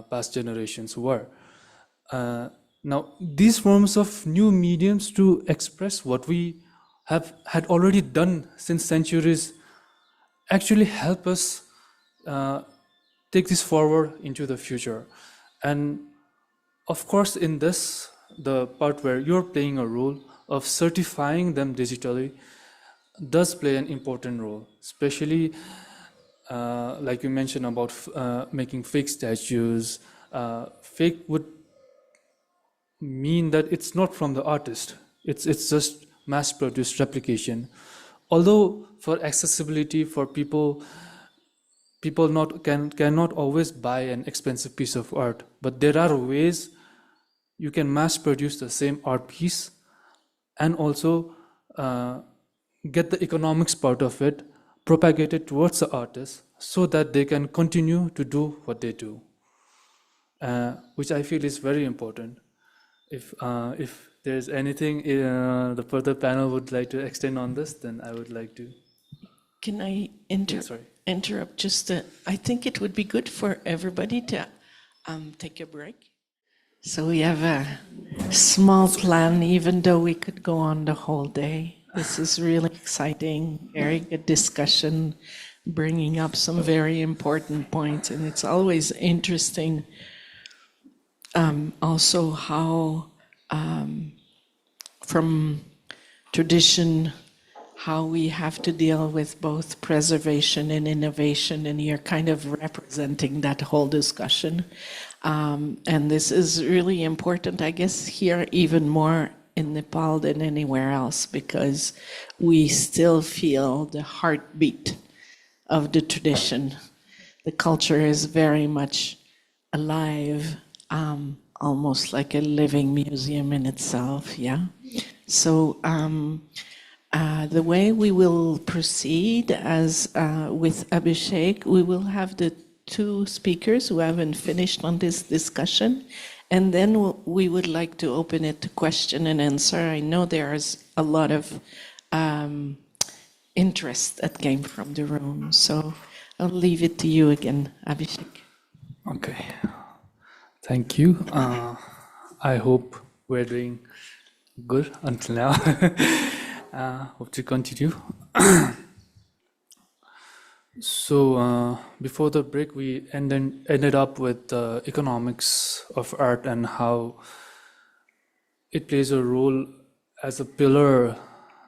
past generations were. Now, these forms of new mediums to express what we had already done since centuries actually help us take this forward into the future. And of course, in this, the part where you're playing a role of certifying them digitally does play an important role, especially like you mentioned about making fake statues. Fake would mean that it's not from the artist. It's just mass-produced replication. Although for accessibility, for people cannot always buy an expensive piece of art, but there are ways you can mass-produce the same art piece and also get the economics part of it propagated towards the artist so that they can continue to do what they do, which I feel is very important. If there's anything the further panel would like to extend on this, then I would like to. Can I Sorry. interrupt just I think it would be good for everybody to take a break. So we have a small plan, even though we could go on the whole day. This is really exciting, very good discussion, bringing up some very important points. And it's always interesting also how from tradition, how we have to deal with both preservation and innovation, and you're kind of representing that whole discussion. And this is really important, I guess, here even more in Nepal than anywhere else, because we still feel the heartbeat of the tradition. The culture is very much alive, almost like a living museum in itself, yeah? So the way we will proceed as with Abhishek, we will have the two speakers who haven't finished on this discussion, and then we would like to open it to question and answer. I know there's a lot of interest that came from the room, so I'll leave it to you again, Abhishek. Okay, thank you. I hope we're doing good until now. Hope to continue. So before the break, we ended up with the economics of art and how it plays a role as a pillar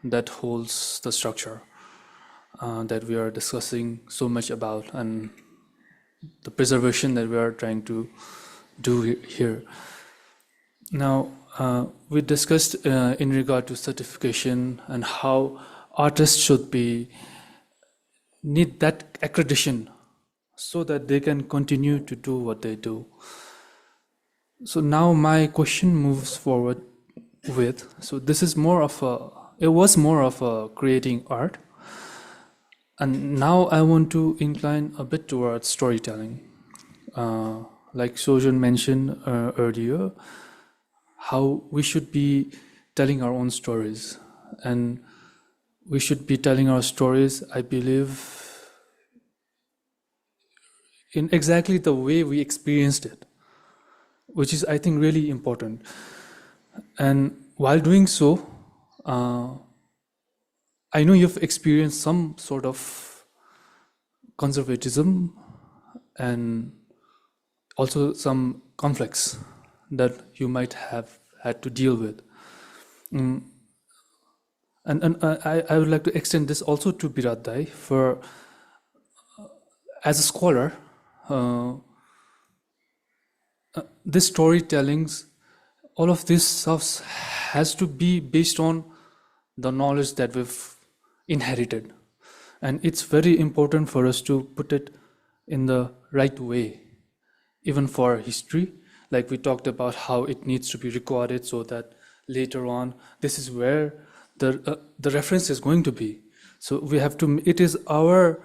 that holds the structure that we are discussing so much about, and the preservation that we are trying to do here. Now, we discussed in regard to certification and how artists should need that accreditation so that they can continue to do what they do. So now my question moves forward with, so this is it was more of a creating art, and now I want to incline a bit towards storytelling. Like Sojan mentioned earlier, how we should be telling our own stories, and we should be telling our stories, I believe, in exactly the way we experienced it, which is, I think, really important. And while doing so, I know you've experienced some sort of conservatism and also some conflicts that you might have had to deal with. And I would like to extend this also to Birat Dai for, as a scholar, this storytellings, all of this stuff has to be based on the knowledge that we've inherited. And it's very important for us to put it in the right way, even for history. Like we talked about how it needs to be recorded so that later on, this is where the reference is going to be. So we have to, it is our,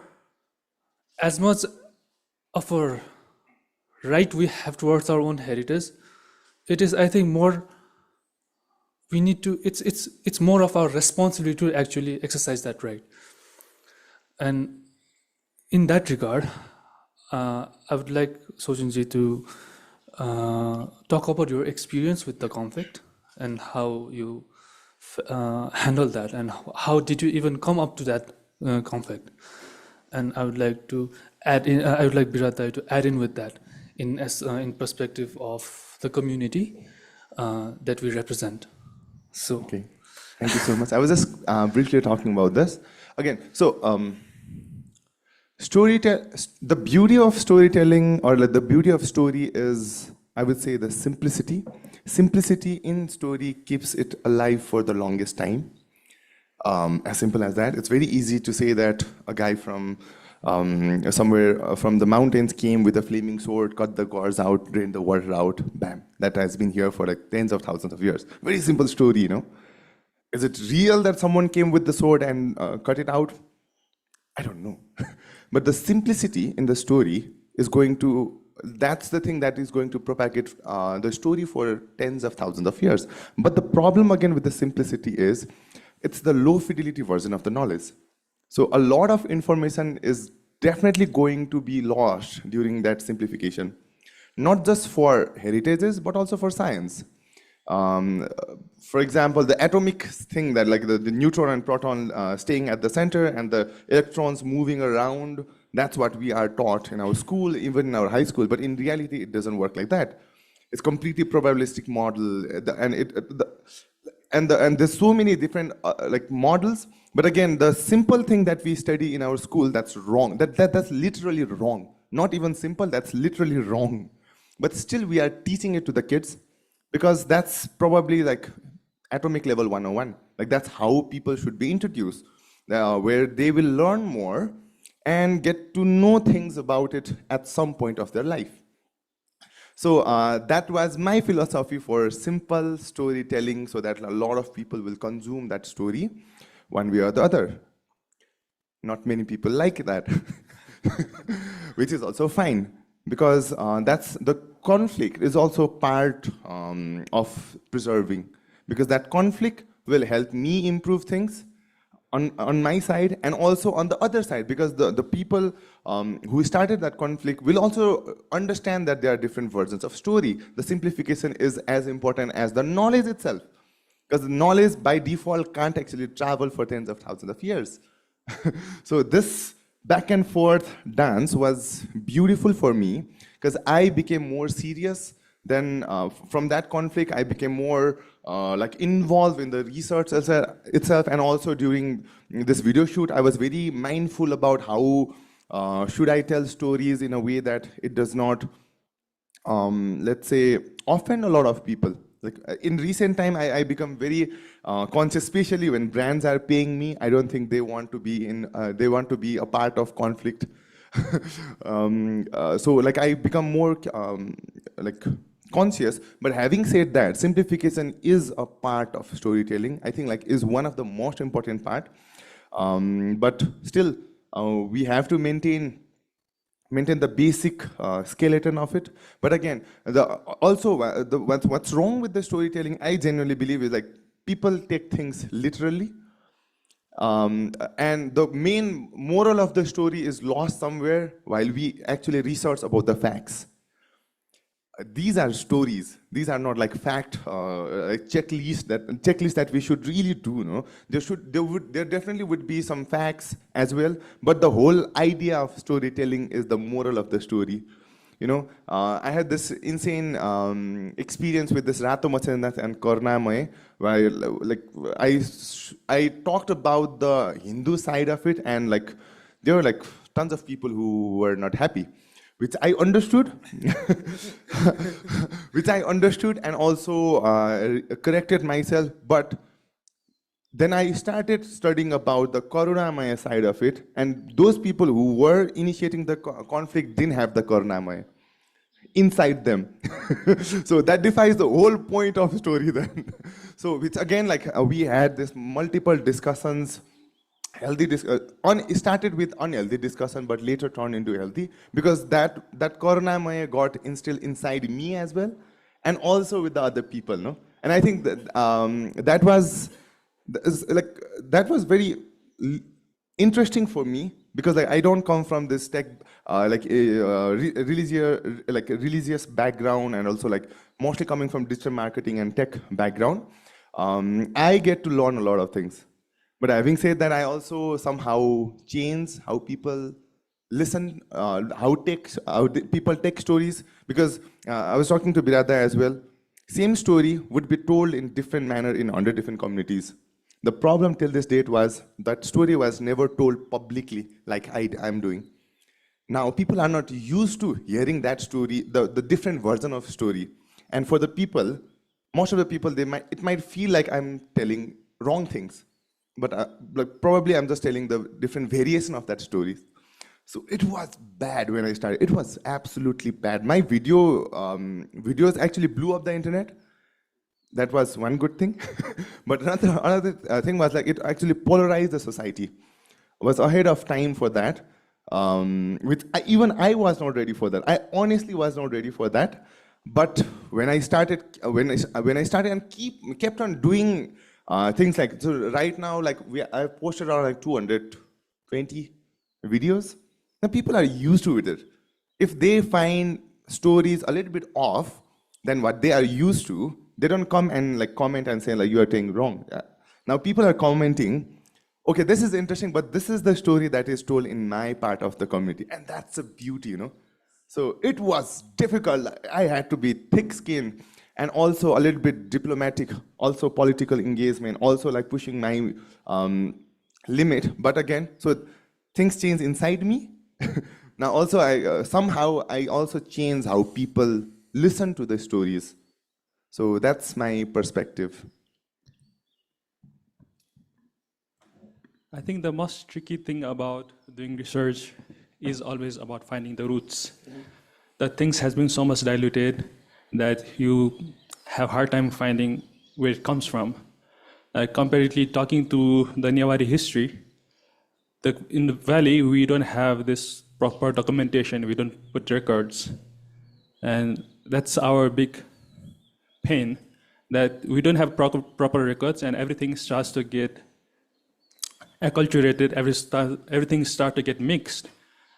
as much of a right we have towards our own heritage, it is, I think, more, we need to, it's more of our responsibility to actually exercise that right. And in that regard, I would like Sojanji to talk about your experience with the conflict and how you handle that, and how did you even come up to that conflict. And I would like to add in, I would like Birat Dai to add in with that in perspective of the community that we represent. So Okay, thank you so much. I was just briefly talking about this again. So the beauty of storytelling, or like the beauty of story, is, I would say, the simplicity. Simplicity in story keeps it alive for the longest time. As simple as that. It's very easy to say that a guy from somewhere from the mountains came with a flaming sword, cut the gods out, drained the water out, bam. That has been here for like tens of thousands of years. Very simple story, you know. Is it real that someone came with the sword and cut it out? I don't know. But the simplicity in the story is going to, that's the thing that is going to propagate the story for tens of thousands of years. But the problem again with the simplicity is, it's the low fidelity version of the knowledge. So a lot of information is definitely going to be lost during that simplification, not just for heritages, but also for science. For example, the atomic thing, that like the neutron and proton staying at the center and the electrons moving around, that's what we are taught in our school, even in our high school. But in reality, it doesn't work like that. It's completely probabilistic model, and there's so many different like models. But again, the simple thing that we study in our school, that's wrong. That's literally wrong. Not even simple, that's literally wrong. But still, we are teaching it to the kids, because that's probably like atomic level 101. Like that's how people should be introduced, where they will learn more and get to know things about it at some point of their life. So that was my philosophy for simple storytelling, so that a lot of people will consume that story one way or the other. Not many people like that, which is also fine, because that's the conflict is also part of preserving, because that conflict will help me improve things on my side, and also on the other side, because the people who started that conflict will also understand that there are different versions of story. The simplification is as important as the knowledge itself, because the knowledge by default can't actually travel for tens of thousands of years. So this back and forth dance was beautiful for me, because I became more serious. Then from that conflict, I became more like involved in the research itself, and also during this video shoot, I was very mindful about how should I tell stories in a way that it does not, let's say, offend a lot of people. Like in recent time, I become very conscious, especially when brands are paying me. I don't think they want to be in. They want to be a part of conflict. So like I become more like conscious. But having said that, simplification is a part of storytelling. I think like is one of the most important part. But still, we have to maintain the basic skeleton of it. But again, what's wrong with the storytelling, I genuinely believe, is like people take things literally. And the main moral of the story is lost somewhere while we actually research about the facts. these are stories. These are not like fact checklist that we should really do. No, there definitely would be some facts as well. But the whole idea of storytelling is the moral of the story. I had this insane experience with this Rato Machandas and Karnamay, where I talked about the Hindu side of it, and like there were like tons of people who were not happy, which I understood, and also corrected myself. But then I started studying about the Karunamaya side of it, and those people who were initiating the conflict didn't have the Karunamaya inside them. So that defies the whole point of story then. So which again, like we had this multiple discussions, it started with unhealthy discussion, but later turned into healthy, because that Karunamaya got instilled inside me as well, and also with the other people, no? And I think that that was very interesting for me, because I don't come from this tech religious background, and also like mostly coming from digital marketing and tech background. I get to learn a lot of things. But having said that, I also somehow change how people listen, how people take stories, because I was talking to Birada as well. Same story would be told in different manner in 100 different communities. The problem till this date was that story was never told publicly like I'm doing. Now people are not used to hearing that story, the different version of story. And for the people, most of the people, it might feel like I'm telling wrong things. But probably I'm just telling the different variation of that story. So it was bad when I started. It was absolutely bad. My videos actually blew up the internet. That was one good thing. But another thing was like it actually polarized the society. I was ahead of time for that. Even I was not ready for that. I honestly was not ready for that. But when I started, and kept on doing things like, so right now, like I've posted around like 220 videos. Now people are used to it. If they find stories a little bit off than what they are used to, they don't come and like comment and say like you are saying wrong. Now people are commenting, okay, this is interesting, but this is the story that is told in my part of the community, and that's a beauty, So it was difficult. I had to be thick-skinned, and also a little bit diplomatic, also political engagement, also like pushing my limit. But again, so things change inside me. Now also somehow I also change how people listen to the stories. So that's my perspective. I think the most tricky thing about doing research is always about finding the roots. That things has been so much diluted that you have hard time finding where it comes from. Comparatively talking to the Newari history, in the valley we don't have this proper documentation, we don't put records. And that's our big pain, that we don't have proper records, and everything starts to get acculturated, everything starts to get mixed.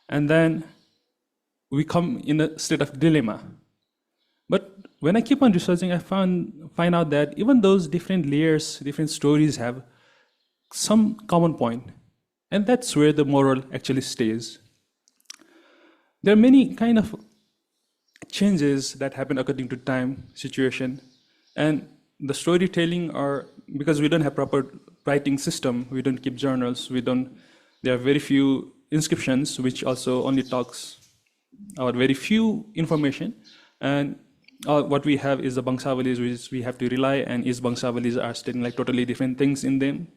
And then we come in a state of dilemma. But when I keep on researching, I find out that even those different layers, different stories have some common point. And that's where the moral actually stays. There are many kind of changes that happen according to time, situation, and the storytelling because we don't have proper writing system, we don't keep journals, there are very few inscriptions, which also only talks about very few information, and what we have is the Bangsavalis, which we have to rely, and is Bangsavalis are stating like totally different things in them.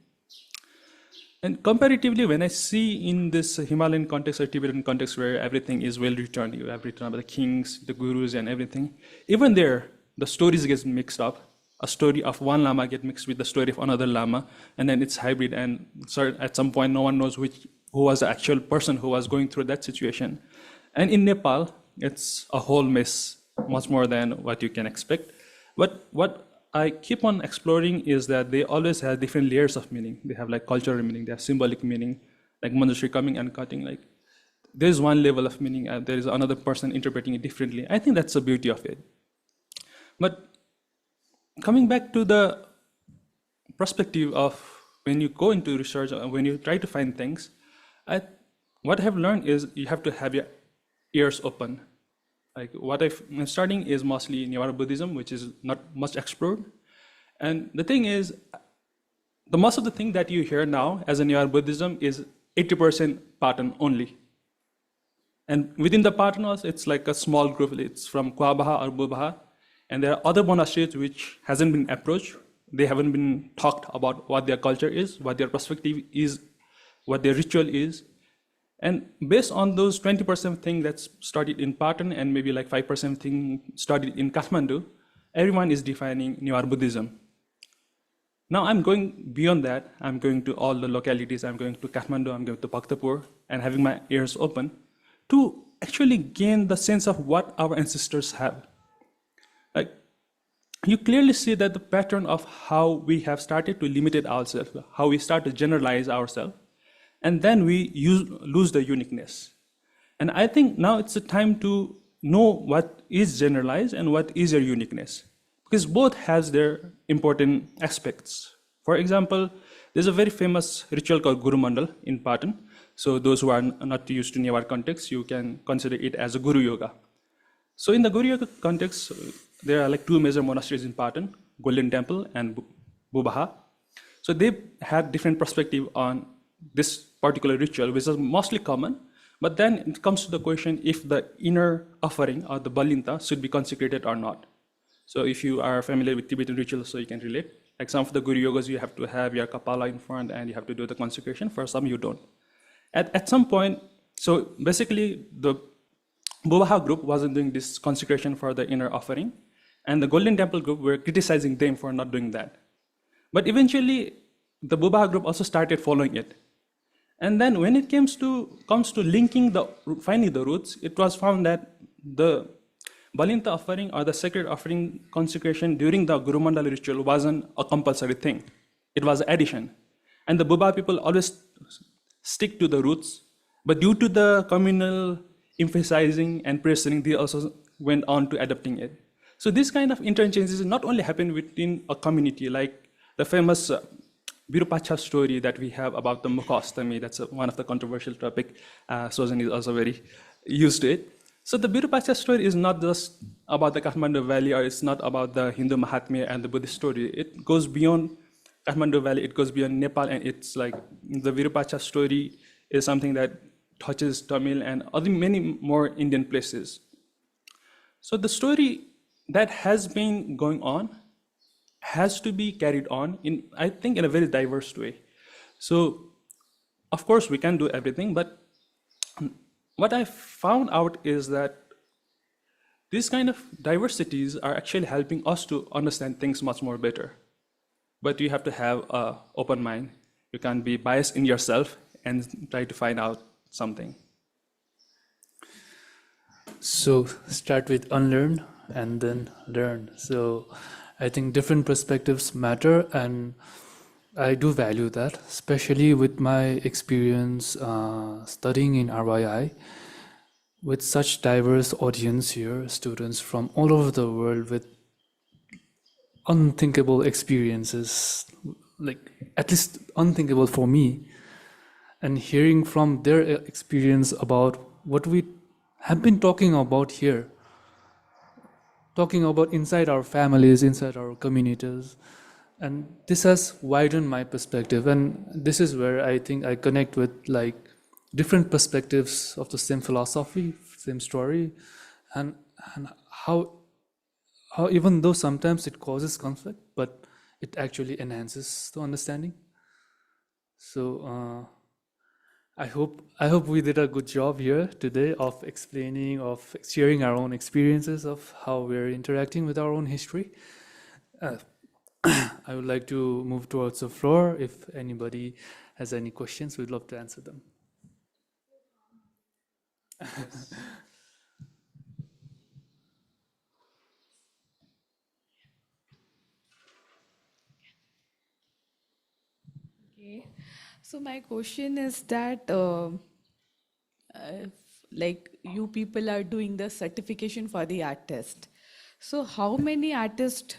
And comparatively, when I see in this Himalayan context or Tibetan context where everything is well written, you have written about the kings, the gurus and everything, even there, the stories get mixed up. A story of one Lama get mixed with the story of another Lama, and then it's hybrid, and so at some point no one knows who was the actual person who was going through that situation. And in Nepal, it's a whole mess, much more than what you can expect. But what I keep on exploring is that they always have different layers of meaning. They have like cultural meaning, they have symbolic meaning, like Manjushri coming and cutting. Like there's one level of meaning and there is another person interpreting it differently. I think that's the beauty of it. But coming back to the perspective of when you go into research, when you try to find things, what I have learned is you have to have your ears open. Like what I'm studying is mostly Neo-Buddhism, which is not much explored. And the thing is, the most of the thing that you hear now as a Neo-Buddhism is 80% pattern only. And within the pattern also, it's like a small group. It's from Kwabaha or Bubaha. And there are other monasteries which hasn't been approached. They haven't been talked about what their culture is, what their perspective is, what their ritual is. And based on those 20% thing that's studied in Patan and maybe like 5% thing studied in Kathmandu, everyone is defining Neo-Buddhism. Now I'm going beyond that. I'm going to all the localities. I'm going to Kathmandu, I'm going to Bhaktapur, and having my ears open to actually gain the sense of what our ancestors have. Like, you clearly see that the pattern of how we have started to limit ourselves, how we start to generalize ourselves, and then we lose the uniqueness. And I think now it's the time to know what is generalized and what is your uniqueness, because both has their important aspects. For example, there's a very famous ritual called Guru Mandal in Patan. So those who are not used to Newar context, you can consider it as a Guru Yoga. So in the Guru Yoga context, there are like two major monasteries in Patan, Golden Temple and Bubaha. So they had different perspective on this particular ritual, which is mostly common. But then it comes to the question if the inner offering or the balinta should be consecrated or not. So if you are familiar with Tibetan rituals, so you can relate. Like some of the Guru Yogas, you have to have your kapala in front and you have to do the consecration. For some, you don't. At some point, so basically the Bubaha group wasn't doing this consecration for the inner offering, and the Golden Temple group were criticizing them for not doing that. But eventually, the Bubaha group also started following it. And then when it comes to finding the roots, it was found that the Balinta offering or the sacred offering consecration during the Guru Mandal ritual wasn't a compulsory thing. It was an addition. And the Bubaha people always stick to the roots, but due to the communal emphasizing and pressuring, they also went on to adopting it. So this kind of interchanges not only happen within a community, like the famous Virupacha story that we have about the Mukhastami. That's one of the controversial topic. Sojan is also very used to it. So the Virupacha story is not just about the Kathmandu Valley, or it's not about the Hindu Mahatmya and the Buddhist story. It goes beyond Kathmandu Valley, it goes beyond Nepal, and it's like the Virupacha story is something that touches Tamil and other many more Indian places. So the story that has been going on has to be carried on in, I think, in a very diverse way. So of course we can do everything, but what I found out is that these kind of diversities are actually helping us to understand things much more better. But you have to have an open mind. You can't be biased in yourself and try to find out something. So start with unlearn and then learn. So I think different perspectives matter, and I do value that, especially with my experience studying in RYI with such diverse audience here, students from all over the world with unthinkable experiences, like at least unthinkable for me, and hearing from their experience about what we have been talking about here, talking about inside our families, inside our communities. And this has widened my perspective, and this is where I think I connect with like different perspectives of the same philosophy, same story, and how even though sometimes it causes conflict, but it actually enhances the understanding. So I hope we did a good job here today of explaining, of sharing our own experiences of how we're interacting with our own history. I would like to move towards the floor. If anybody has any questions, we'd love to answer them. Okay. So my question is that like you people are doing the certification for the artist. So how many artists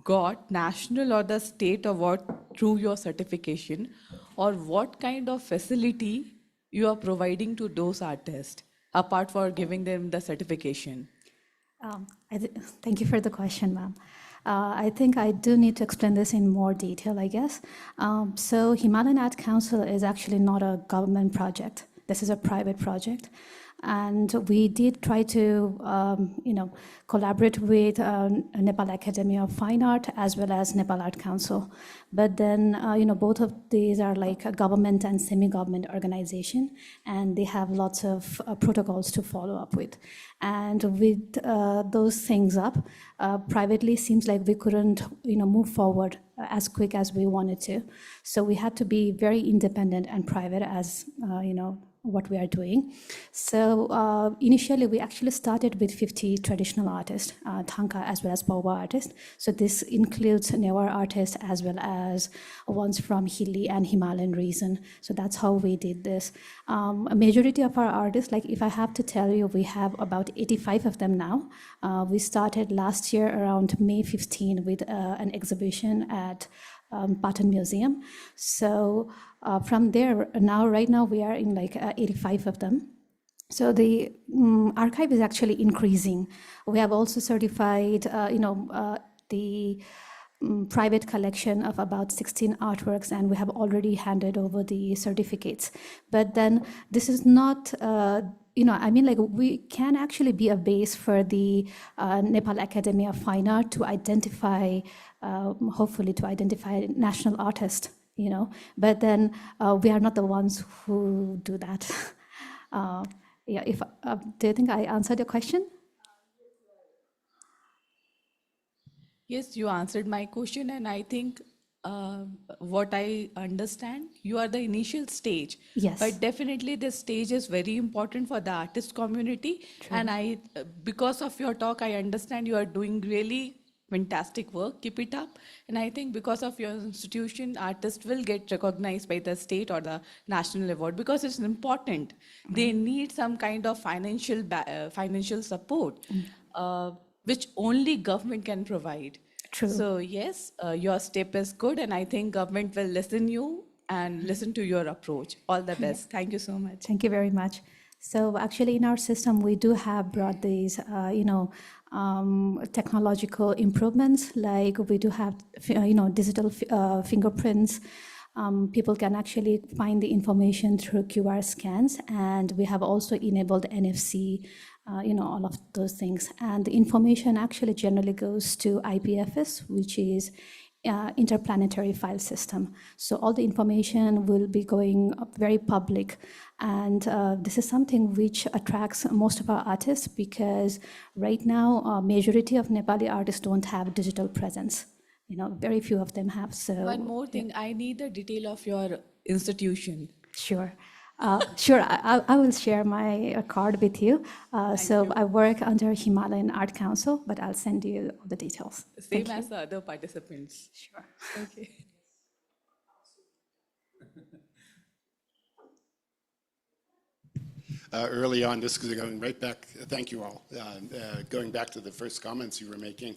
got national or the state award through your certification, or what kind of facility you are providing to those artists apart for giving them the certification? Thank you for the question, ma'am. I think I do need to explain this in more detail, I guess. So Himalayan Art Council is actually not a government project. This is a private project. And we did try to, collaborate with Nepal Academy of Fine Art as well as Nepal Art Council. But then, both of these are like a government and semi-government organization, and they have lots of protocols to follow up with. And with those things up, privately seems like we couldn't, move forward as quick as we wanted to. So we had to be very independent and private as, what we are doing. So initially, we actually started with 50 traditional artists, Thangka as well as Boba artists. So this includes Newar artists as well as ones from Hilli and Himalayan region. So that's how we did this. A majority of our artists, like if I have to tell you, we have about 85 of them now. We started last year around May 15 with an exhibition at Patan Museum. So from there, right now we are in like 85 of them. So the archive is actually increasing. We have also certified, the private collection of about 16 artworks, and we have already handed over the certificates. But then this is not, we can actually be a base for the Nepal Academy of Fine Art to identify, hopefully to identify national artists, But then we are not the ones who do that. Do you think I answered your question? Yes, you answered my question, and I think what I understand, you are the initial stage. Yes. But definitely, this stage is very important for the artist community. True. And because of your talk, I understand you are doing really fantastic work. Keep it up. And I think because of your institution, artists will get recognized by the state or the national award because it's important. They need some kind of financial support, which only government can provide. True. So yes, your step is good, and I think government will listen you and listen to your approach. All the best. Thank you so much. Thank you very much. So actually in our system, we do have brought these, technological improvements, like we do have, digital fingerprints. People can actually find the information through QR scans, and we have also enabled NFC, all of those things. And the information actually generally goes to IPFS, which is interplanetary file system. So all the information will be going up very public. And this is something which attracts most of our artists, because right now, majority of Nepali artists don't have digital presence. Very few of them have. So one more thing, I need the detail of your institution. Sure. I will share my card with you. So I work under Himalayan Art Council, but I'll send you all the details. Same as the other participants. Sure. Okay. Early on, this is going right back, thank you all, going back to the first comments you were making,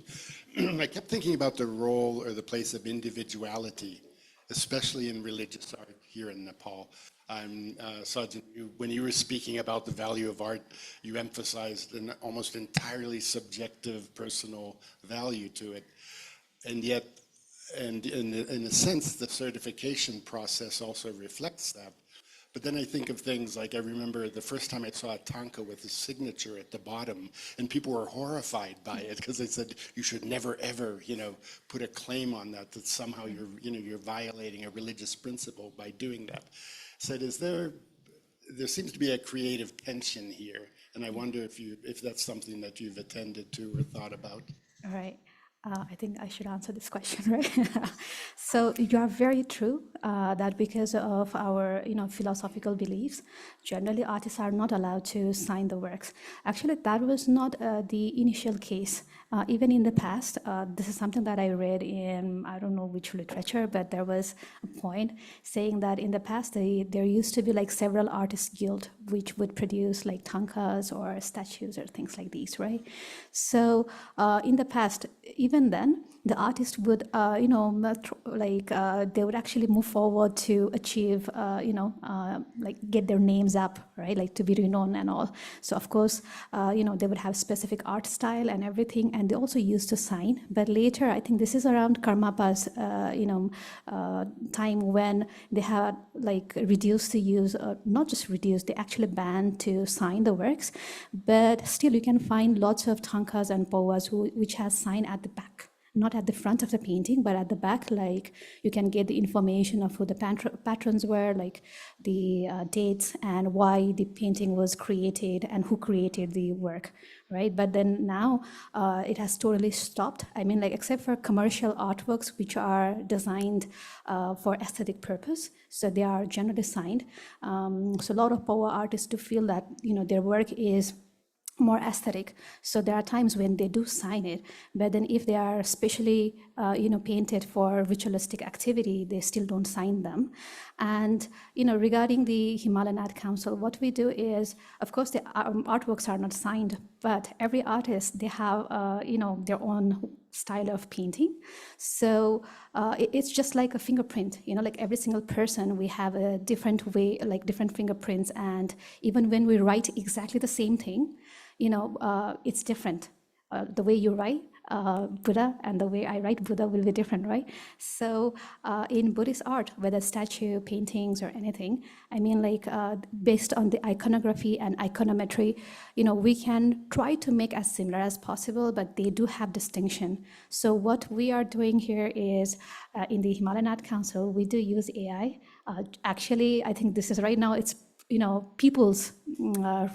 I kept thinking about the role or the place of individuality, especially in religious art here in Nepal. Sojan, when you were speaking about the value of art, you emphasized an almost entirely subjective personal value to it. And yet, and in a sense, the certification process also reflects that. But then I think of things like, I remember the first time I saw a tanka with a signature at the bottom, and people were horrified by it because they said you should never ever, put a claim on that somehow you're violating a religious principle by doing that. Said, there seems to be a creative tension here, and I wonder if that's something that you've attended to or thought about. All right. I think I should answer this question, right? So you are very true that because of our, philosophical beliefs, generally artists are not allowed to sign the works. Actually, that was not the initial case. Even in the past, this is something that I read in, I don't know which literature, but there was a point saying that in the past, there used to be like several artists guild, which would produce like tankas or statues or things like these, right? So in the past, even then, the artist would, they would actually move forward to achieve, like get their names up, right? Like to be renowned and all. So of course, they would have specific art style and everything, and they also used to sign. But later, I think this is around Karmapa's, time when they had like reduced the use, not just reduced, they actually banned to sign the works. But still, you can find lots of tankas and poas which has sign at the back. Not at the front of the painting, but at the back, like you can get the information of who the patrons were, like the dates and why the painting was created and who created the work, right? But then now it has totally stopped. I mean, like except for commercial artworks, which are designed for aesthetic purpose, so they are generally signed. So a lot of power artists do feel that, their work is more aesthetic. So there are times when they do sign it, but then if they are specially, painted for ritualistic activity, they still don't sign them. And, regarding the Himalayan Art Council, what we do is, of course, the artworks are not signed, but every artist, they have, their own style of painting. So it's just like a fingerprint, like every single person, we have a different way, like different fingerprints. And even when we write exactly the same thing, it's different. The way you write Buddha and the way I write Buddha will be different, right? So in Buddhist art, whether statue, paintings, or anything, I mean, like based on the iconography and iconometry, we can try to make as similar as possible, but they do have distinction. So what we are doing here is in the Himalayan Art Council, we do use AI. Actually, I think this is right now, it's people's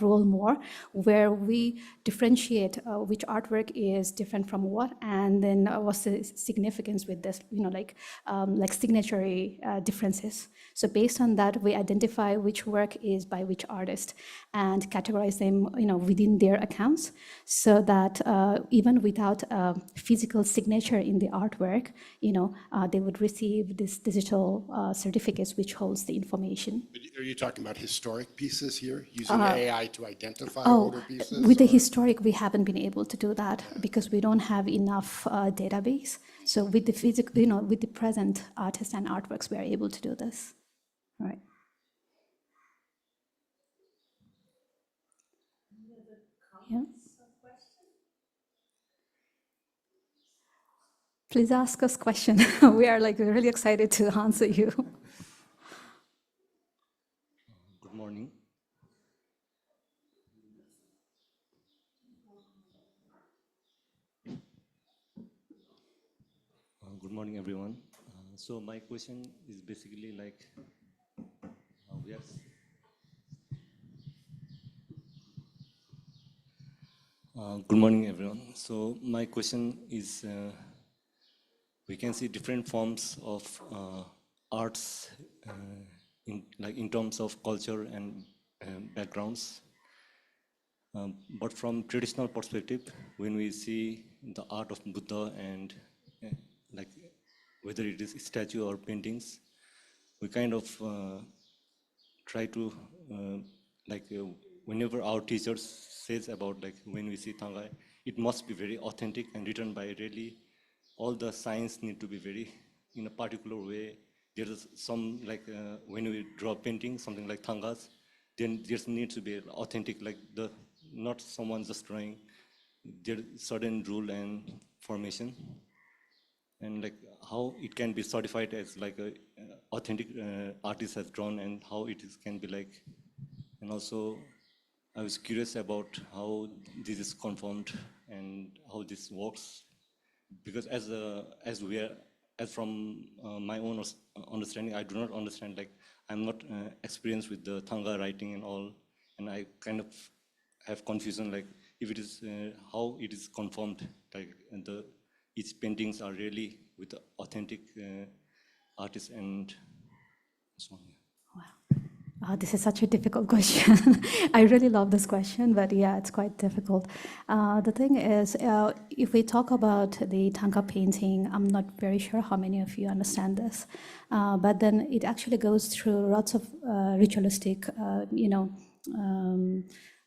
role more, where we differentiate which artwork is different from what, and then what's the significance with this, like signatory differences. So based on that, we identify which work is by which artist and categorize them, within their accounts, so that even without a physical signature in the artwork, they would receive this digital certificates which holds the information. Are you talking about historic pieces here, using AI to identify Oh, older pieces? with the or- historic, we haven't been able to do that because we don't have enough database. So with the physical, with the present artists and artworks, we are able to do this. All right. Yeah. Please ask us question. We are like really excited to answer you. Good morning. Good morning, everyone. So my question is basically like, we are. Good morning, everyone. So my question is, we can see different forms of arts, in terms of culture and backgrounds. But from traditional perspective, when we see the art of Buddha and like whether it is statue or paintings, we kind of try to whenever our teachers says about like when we see Tangai, it must be very authentic and written by really all the signs need to be very in a particular way. There is some like when we draw painting, something like Tangas, then there needs to be authentic, like the not someone just drawing. There is certain rule and formation, and like how it can be certified as like a authentic artist has drawn, and how it is can be like. And also, I was curious about how this is confirmed and how this works, because as we are as from my own understanding, I do not understand, like I'm not experienced with the Thanga writing and all, and I kind of have confusion like if it is how it is confirmed, like and the each paintings are really with the authentic artists and so on. Wow. This is such a difficult question. I really love this question, but yeah, it's quite difficult. The thing is, if we talk about the Tanka painting, I'm not very sure how many of you understand this, but then it actually goes through lots of ritualistic,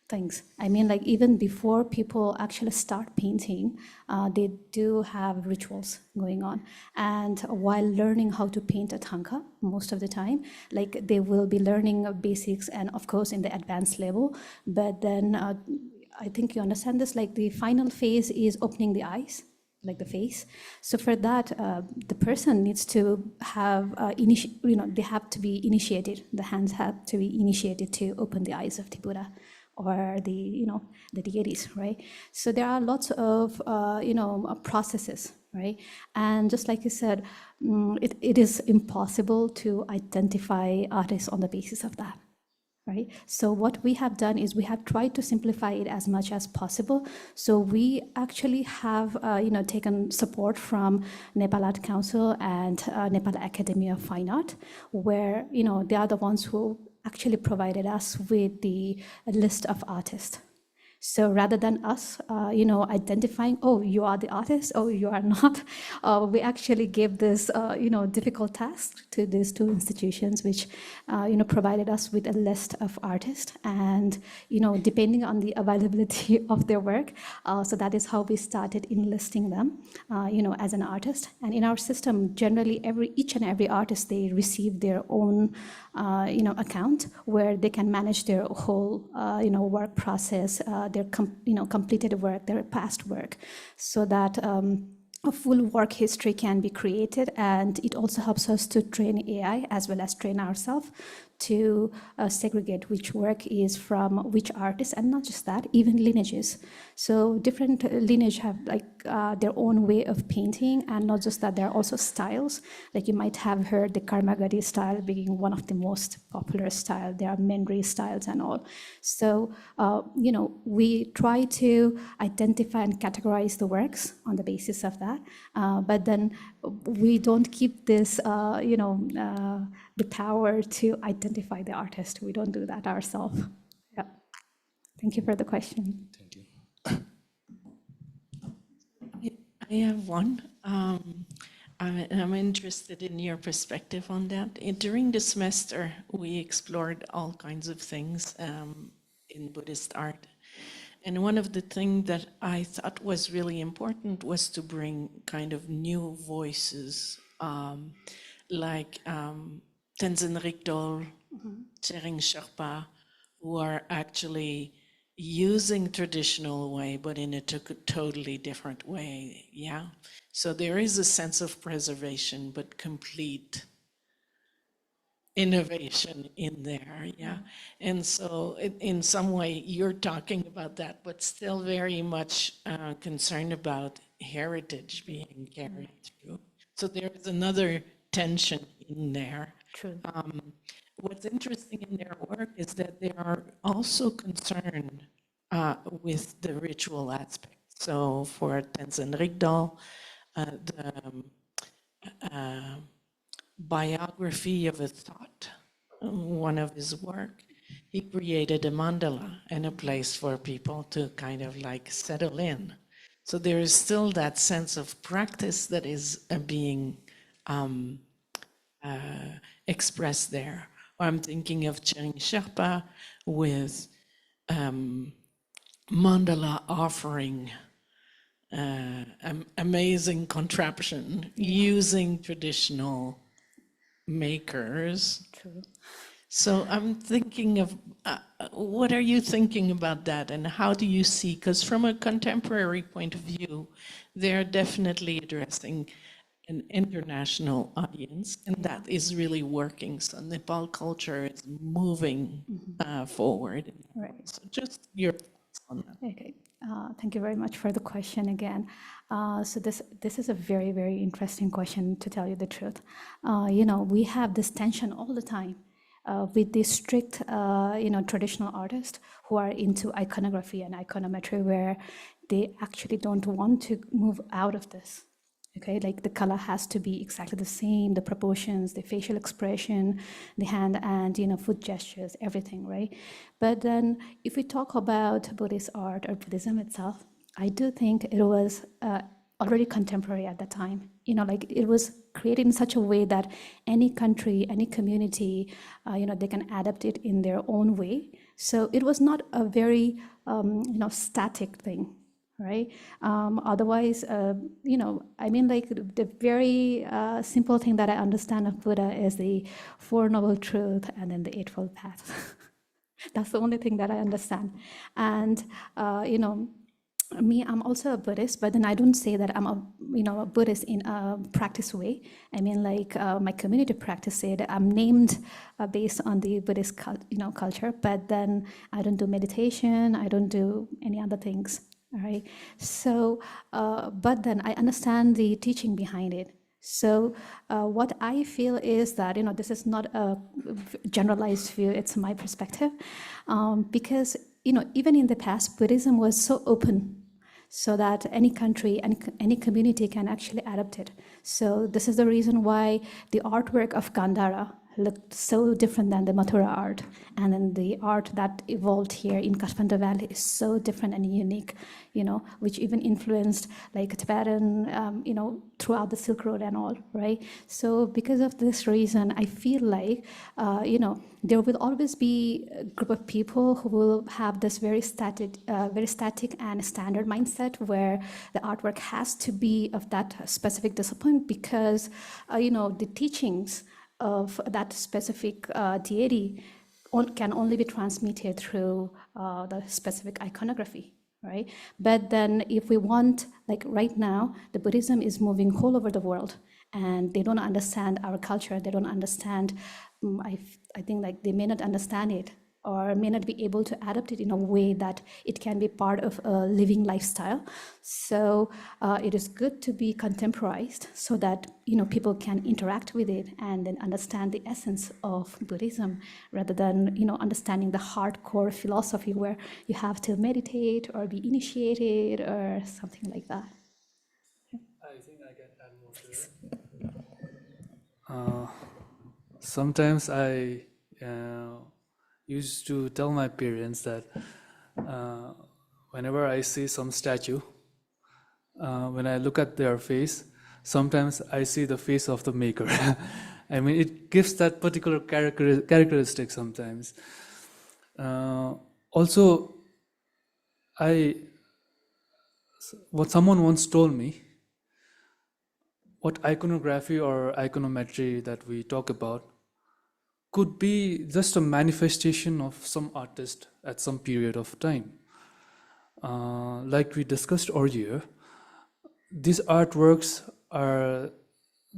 things. I mean, like even before people actually start painting, they do have rituals going on. And while learning how to paint a tanka, most of the time, like they will be learning basics and of course in the advanced level. But then I think you understand this, like the final phase is opening the eyes, like the face. So for that, the person needs to have, they have to be initiated. The hands have to be initiated to open the eyes of the Buddha or the deities, right? So there are lots of processes, right? And just like you said, it is impossible to identify artists on the basis of that, right? So what we have done is we have tried to simplify it as much as possible. So we actually have taken support from Nepal Art Council and Nepal Academy of Fine Art, where they are the ones who actually provided us with the list of artists. So rather than us, identifying, oh, you are the artist, oh, you are not, we actually gave this, difficult task to these two institutions, which, provided us with a list of artists, and, depending on the availability of their work, so that is how we started enlisting them, as an artist. And in our system, generally, each and every artist, they receive their own, account where they can manage their whole, work process, their completed work, their past work, so that a full work history can be created. And it also helps us to train AI as well as train ourselves to segregate which work is from which artist, and not just that, even lineages. So different lineage have their own way of painting, and not just that, there are also styles. Like you might have heard the Karmagadi style being one of the most popular style. There are Menri styles and all. So we try to identify and categorize the works on the basis of that, but then we don't keep this the power to identify the artist. We don't do that ourselves. Yeah. Thank you for the question. Thank you. I have one. I'm interested in your perspective on that. During the semester, we explored all kinds of things in Buddhist art. And one of the things that I thought was really important was to bring kind of new voices, like Tenzin Rigdol, Tsering Sherpa, who are actually using traditional way, but in a totally different way, yeah? So there is a sense of preservation, but complete innovation in there, yeah? And so in some way, you're talking about that, but still very much concerned about heritage being carried through. So there's another tension in there. True. What's interesting in their work is that they are also concerned with the ritual aspect. So for Tenzin Rigdol, the biography of a thought, one of his work, he created a mandala and a place for people to kind of like settle in. So there is still that sense of practice that is being expressed there. Or I'm thinking of Tsering Sherpa with mandala offering, amazing contraption, using traditional makers. True. So I'm thinking of, what are you thinking about that, and how do you see, because from a contemporary point of view, they're definitely addressing an international audience, and that is really working. So Nepal culture is moving forward. Right. So just your thoughts on that. Okay. Thank you very much for the question again. So this is a very, very interesting question, to tell you the truth. We have this tension all the time with these strict, traditional artists who are into iconography and iconometry, where they actually don't want to move out of this. Okay, like the color has to be exactly the same, the proportions, the facial expression, the hand and foot gestures, everything, right? But then if we talk about Buddhist art or Buddhism itself, I do think it was already contemporary at that time. Like it was created in such a way that any country, any community, they can adapt it in their own way. So it was not a very, static thing, right? Otherwise, I mean, like the very simple thing that I understand of Buddha is the Four Noble Truths and then the Eightfold Path. That's the only thing that I understand. And, me, I'm also a Buddhist, but then I don't say that I'm a Buddhist in a practice way. I mean, like my community practice it. I'm named based on the Buddhist, culture, but then I don't do meditation. I don't do any other things. All right. So, but then I understand the teaching behind it. So what I feel is that, this is not a generalized view, it's my perspective, because, even in the past, Buddhism was so open so that any country and any community can actually adapt it. So this is the reason why the artwork of Gandhara looked so different than the Mathura art. And then the art that evolved here in Kathmandu Valley is so different and unique, which even influenced like Tibetan, throughout the Silk Road and all, right? So because of this reason, I feel like, there will always be a group of people who will have this very static and standard mindset where the artwork has to be of that specific discipline because, the teachings of that specific deity can only be transmitted through the specific iconography, right? But then if we want, like right now, the Buddhism is moving all over the world and they don't understand our culture, they don't understand, I think like they may not understand it or may not be able to adapt it in a way that it can be part of a living lifestyle. So it is good to be contemporized so that people can interact with it and then understand the essence of Buddhism rather than understanding the hardcore philosophy where you have to meditate or be initiated or something like that. I think I can add more to it. Sometimes I used to tell my parents that whenever I see some statue, when I look at their face, sometimes I see the face of the maker. I mean, it gives that particular characteristic sometimes. Also, what someone once told me, what iconography or iconometry that we talk about could be just a manifestation of some artist at some period of time. Like we discussed earlier, these artworks are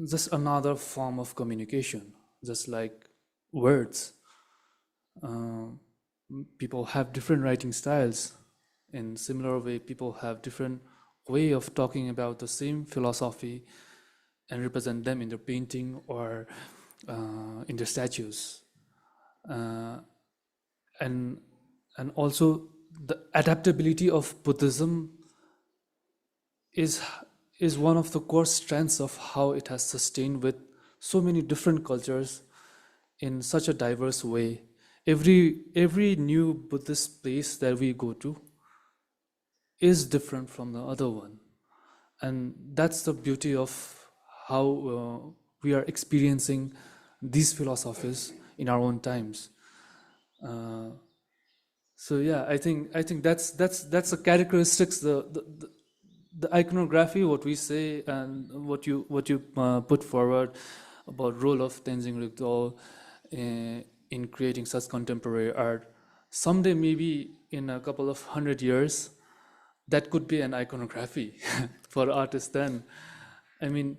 just another form of communication, just like words. People have different writing styles. In similar way, people have different way of talking about the same philosophy and represent them in their painting or in their statues, and also the adaptability of Buddhism is one of the core strengths of how it has sustained with so many different cultures in such a diverse way. Every new Buddhist place that we go to is different from the other one, and that's the beauty of how we are experiencing these philosophies in our own times. So yeah, I think that's the characteristics, the iconography, what we say, and what you put forward about role of Tenzing Rigdol in creating such contemporary art. Someday, maybe in a couple of 100 years, that could be an iconography for artists then. I mean,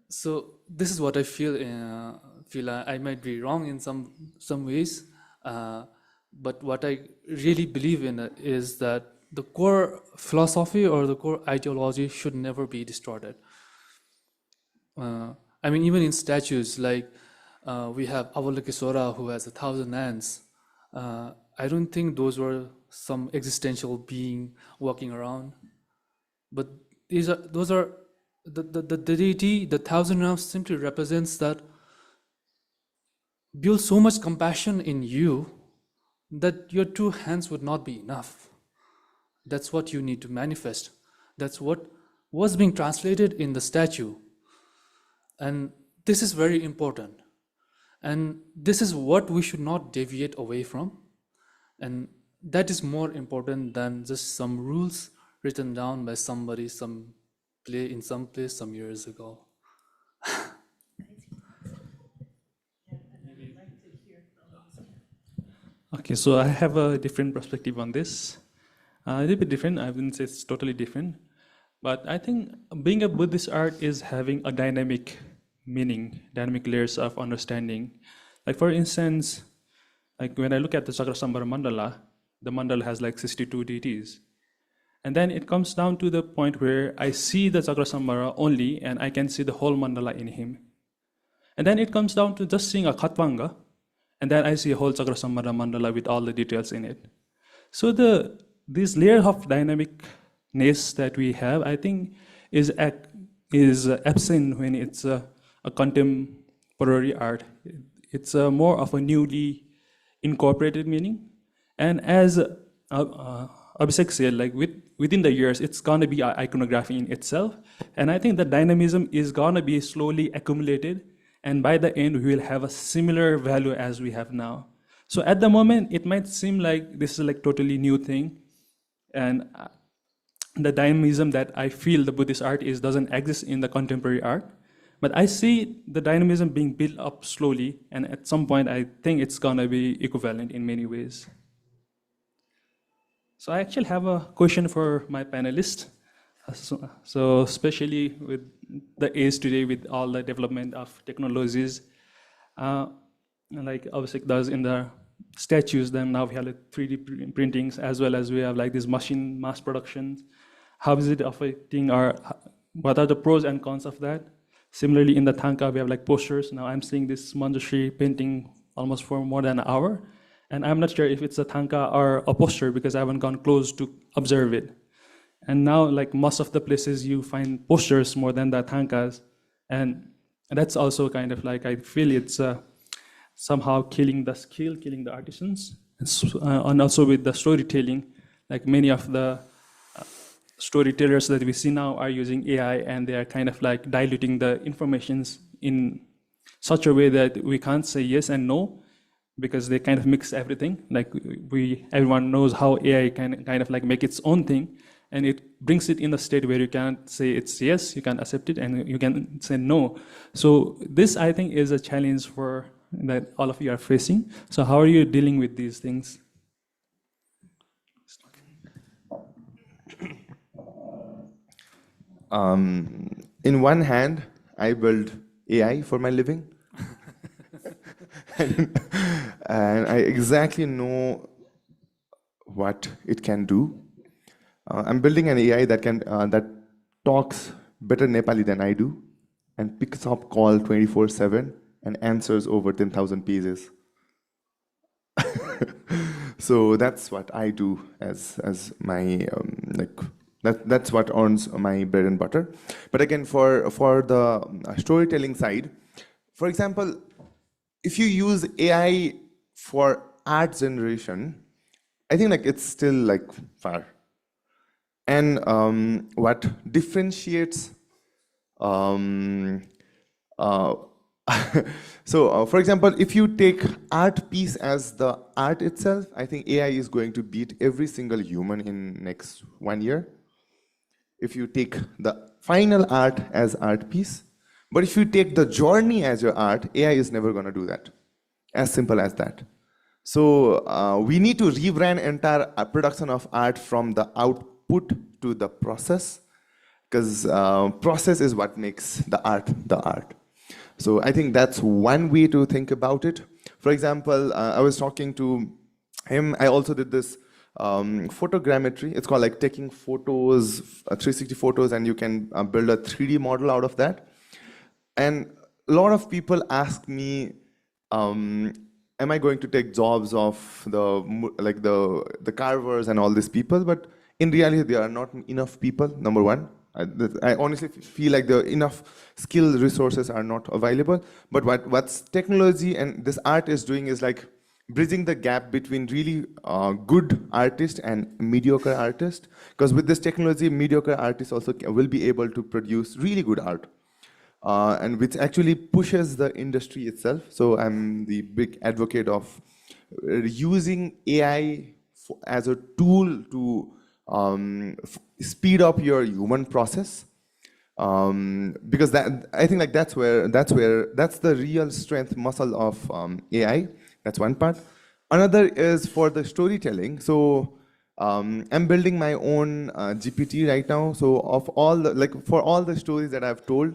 so this is what I feel. I might be wrong in some ways, but what I really believe in is that the core philosophy or the core ideology should never be distorted. I mean, even in statues, like we have Avalokiteshvara who has 1,000 hands. I don't think those were some existential being walking around, but those are the deity, the thousand realms simply represents that build so much compassion in you that your two hands would not be enough. That's what you need to manifest. That's what was being translated in the statue. And this is very important. And this is what we should not deviate away from. And that is more important than just some rules written down by somebody, in some place some years ago. Okay, so I have a different perspective on this. A little bit different. I wouldn't say it's totally different. But I think being a Buddhist art is having a dynamic meaning, dynamic layers of understanding. Like for instance, like when I look at the Chakrasambhara mandala, the mandala has like 62 deities. And then it comes down to the point where I see the Chakrasambhara only and I can see the whole mandala in him. And then it comes down to just seeing a Khatvanga, and then I see a whole Chakrasambhara mandala with all the details in it. So this layer of dynamicness that we have, I think, is absent when it's a contemporary art. It's more of a newly incorporated meaning. And as Abhishek said, like within the years, it's gonna be iconography in itself. And I think the dynamism is gonna be slowly accumulated. And by the end, we will have a similar value as we have now. So at the moment, it might seem like this is like totally new thing. And the dynamism that I feel the Buddhist art doesn't exist in the contemporary art. But I see the dynamism being built up slowly. And at some point, I think it's gonna be equivalent in many ways. So I actually have a question for my panelists. So especially with the age today, with all the development of technologies, like Abhishek does in the statues, then now we have like 3D printings, as well as we have like this machine mass production. How is it affecting what are the pros and cons of that? Similarly, in the Thangka, we have like posters. Now I'm seeing this Manjushri painting almost for more than an hour. And I'm not sure if it's a Thangka or a poster because I haven't gone close to observe it. And now, like most of the places, you find posters more than the Thangkas. And that's also kind of like, I feel it's somehow killing the skill, killing the artisans. And also with the storytelling, like many of the storytellers that we see now are using AI, and they are kind of like diluting the informations in such a way that we can't say yes and no, because they kind of mix everything. Like everyone knows how AI can kind of like make its own thing, and it brings it in a state where you can't say it's yes, you can accept it, and you can say no. So this, I think, is a challenge that all of you are facing. So how are you dealing with these things? In one hand, I build AI for my living. And I exactly know what it can do. I'm building an AI that talks better Nepali than I do, and picks up call 24/7 and answers over 10,000 pages. So that's what I do as my that's what earns my bread and butter. But again, for the storytelling side, for example, if you use AI for art generation, I think like it's still like far. And what differentiates so for example, if you take art piece as the art itself, I think AI is going to beat every single human in next 1 year. If you take the final art as art piece, but if you take the journey as your art, AI is never going to do that. As simple as that. So we need to rebrand entire production of art from the output to the process, because process is what makes the art the art. So I think that's one way to think about it. For example, I was talking to him. I also did this photogrammetry. It's called like taking photos, 360 photos, and you can build a 3D model out of that. And a lot of people ask me, am I going to take jobs of the carvers and all these people? But in reality, there are not enough people, number one. I honestly feel like the enough skill resources are not available. But what's technology and this art is doing is like bridging the gap between really good artists and mediocre artists. Because with this technology, mediocre artists also will be able to produce really good art. And which actually pushes the industry itself. So I'm the big advocate of using AI as a tool to speed up your human process. Because that I think like that's the real strength muscle of AI. That's one part. Another is for the storytelling. So I'm building my own GPT right now. So of all for all the stories that I've told,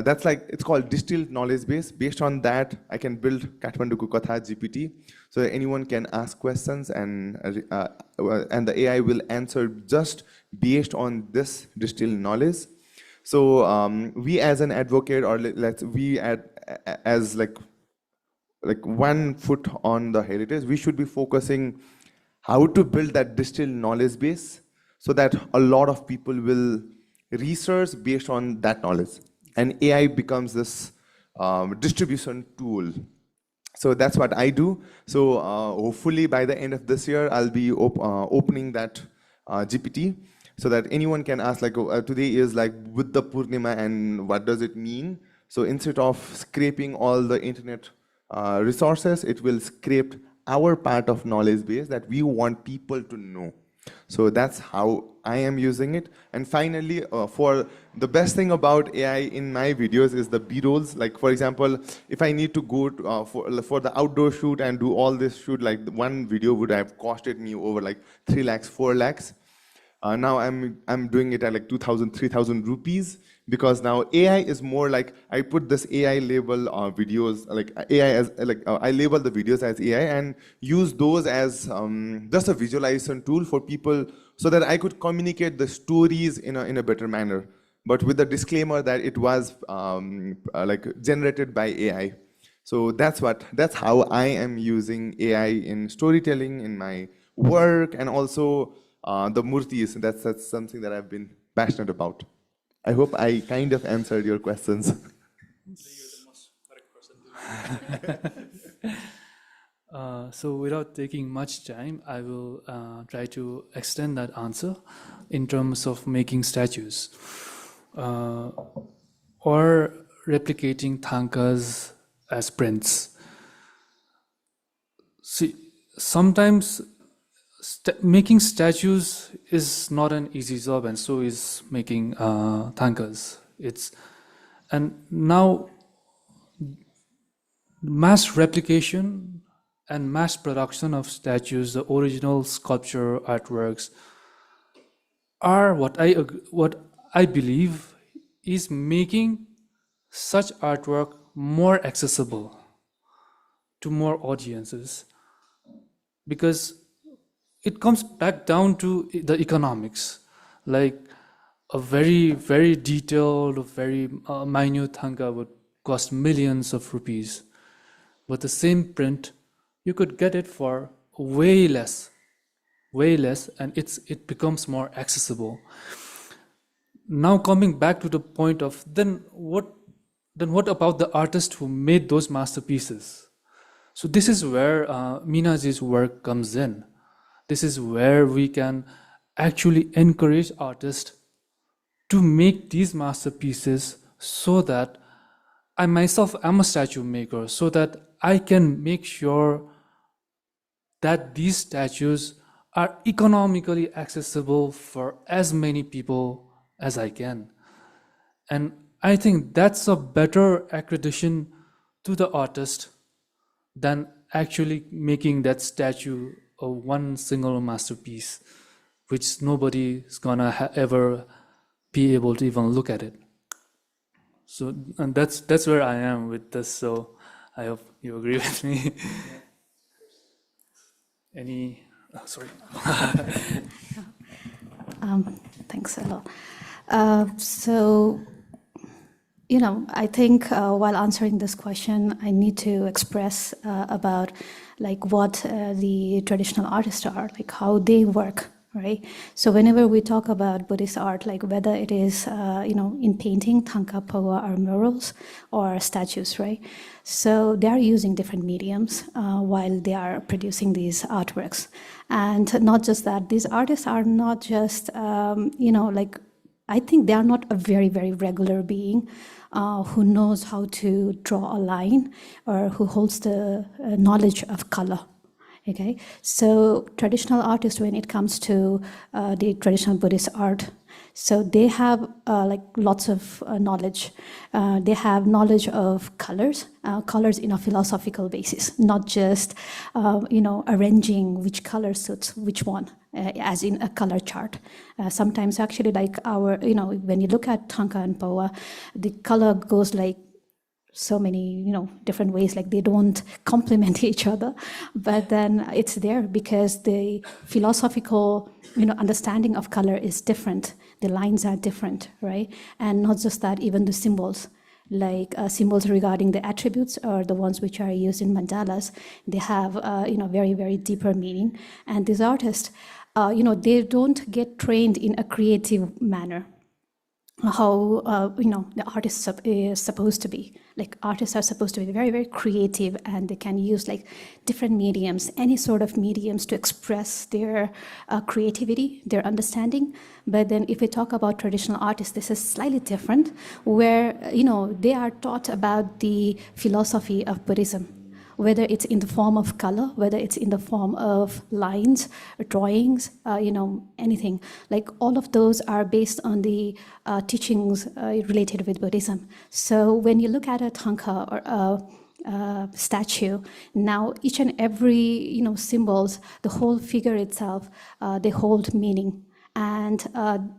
that's like it's called distilled knowledge base. Based on that, I can build Kathmanduku Katha GPT, so that anyone can ask questions and the AI will answer just based on this distilled knowledge. So we as an advocate, or as like 1 foot on the heritage, we should be focusing how to build that distilled knowledge base so that a lot of people will research based on that knowledge. And AI becomes this distribution tool. So that's what I do. So hopefully by the end of this year, I'll be opening that GPT so that anyone can ask, like, today is like with the Purnima and what does it mean? So instead of scraping all the internet resources, it will scrape our part of knowledge base that we want people to know. So that's how I am using it. And finally, for the best thing about AI in my videos is the B-rolls. Like, for example, if I need to go to, for the outdoor shoot and do all this shoot, like one video would have costed me over like 3 lakhs, 4 lakhs. Now I'm doing it at like 2,000, 3,000 rupees, because now AI is more like, I put this AI label videos, like AI as, I label the videos as AI and use those as just a visualization tool for people so that I could communicate the stories in a better manner, but with the disclaimer that it was like generated by AI. So that's how I am using AI in storytelling, in my work, and also the murtis. That's something that I've been passionate about. I hope I kind of answered your questions. So without taking much time, I will try to extend that answer in terms of making statues or replicating tankas as prints. See, sometimes making statues is not an easy job, and so is making tankas. And now mass replication and mass production of statues, the original sculpture artworks, are what I believe is making such artwork more accessible to more audiences, because it comes back down to the economics. Like a very, very detailed, very minute tanka would cost millions of rupees. But the same print, you could get it for way less, and it becomes more accessible. Now coming back to the point of then what about the artist who made those masterpieces? So this is where Meenaji's work comes in. This is where we can actually encourage artists to make these masterpieces, so that I myself am a statue maker, so that I can make sure that these statues are economically accessible for as many people as I can. And I think that's a better accreditation to the artist than actually making that statue a one single masterpiece, which nobody is gonna ever be able to even look at it. So, and that's where I am with this. So I hope you agree with me. Sorry. Thanks a lot. So, I think while answering this question, I need to express about like what the traditional artists are, like how they work right? So whenever we talk about Buddhist art, like whether it is, in painting, thangka, poa, or murals, or statues, right? So they are using different mediums while they are producing these artworks. And not just that, these artists are not just, I think they are not a very, very regular being who knows how to draw a line or who holds the knowledge of color. Okay, so traditional artists, when it comes to the traditional Buddhist art, so they have lots of knowledge. They have knowledge of colors in a philosophical basis, not just arranging which color suits which one, as in a color chart. Sometimes actually, like when you look at thangka and poa, the color goes like so many, different ways, like they don't complement each other, but then it's there because the philosophical, understanding of color is different. The lines are different, right? And not just that, even the symbols, like symbols regarding the attributes or the ones which are used in mandalas, they have, very, very deeper meaning. And these artists, they don't get trained in a creative manner. How the artist is supposed to be. Like artists are supposed to be very, very creative, and they can use like different mediums, any sort of mediums to express their creativity, their understanding. But then if we talk about traditional artists, this is slightly different, where they are taught about the philosophy of Buddhism, whether it's in the form of color, whether it's in the form of lines, drawings, anything. Like all of those are based on the teachings related with Buddhism. So when you look at a thangka or a statue, now each and every symbols, the whole figure itself, they hold meaning. And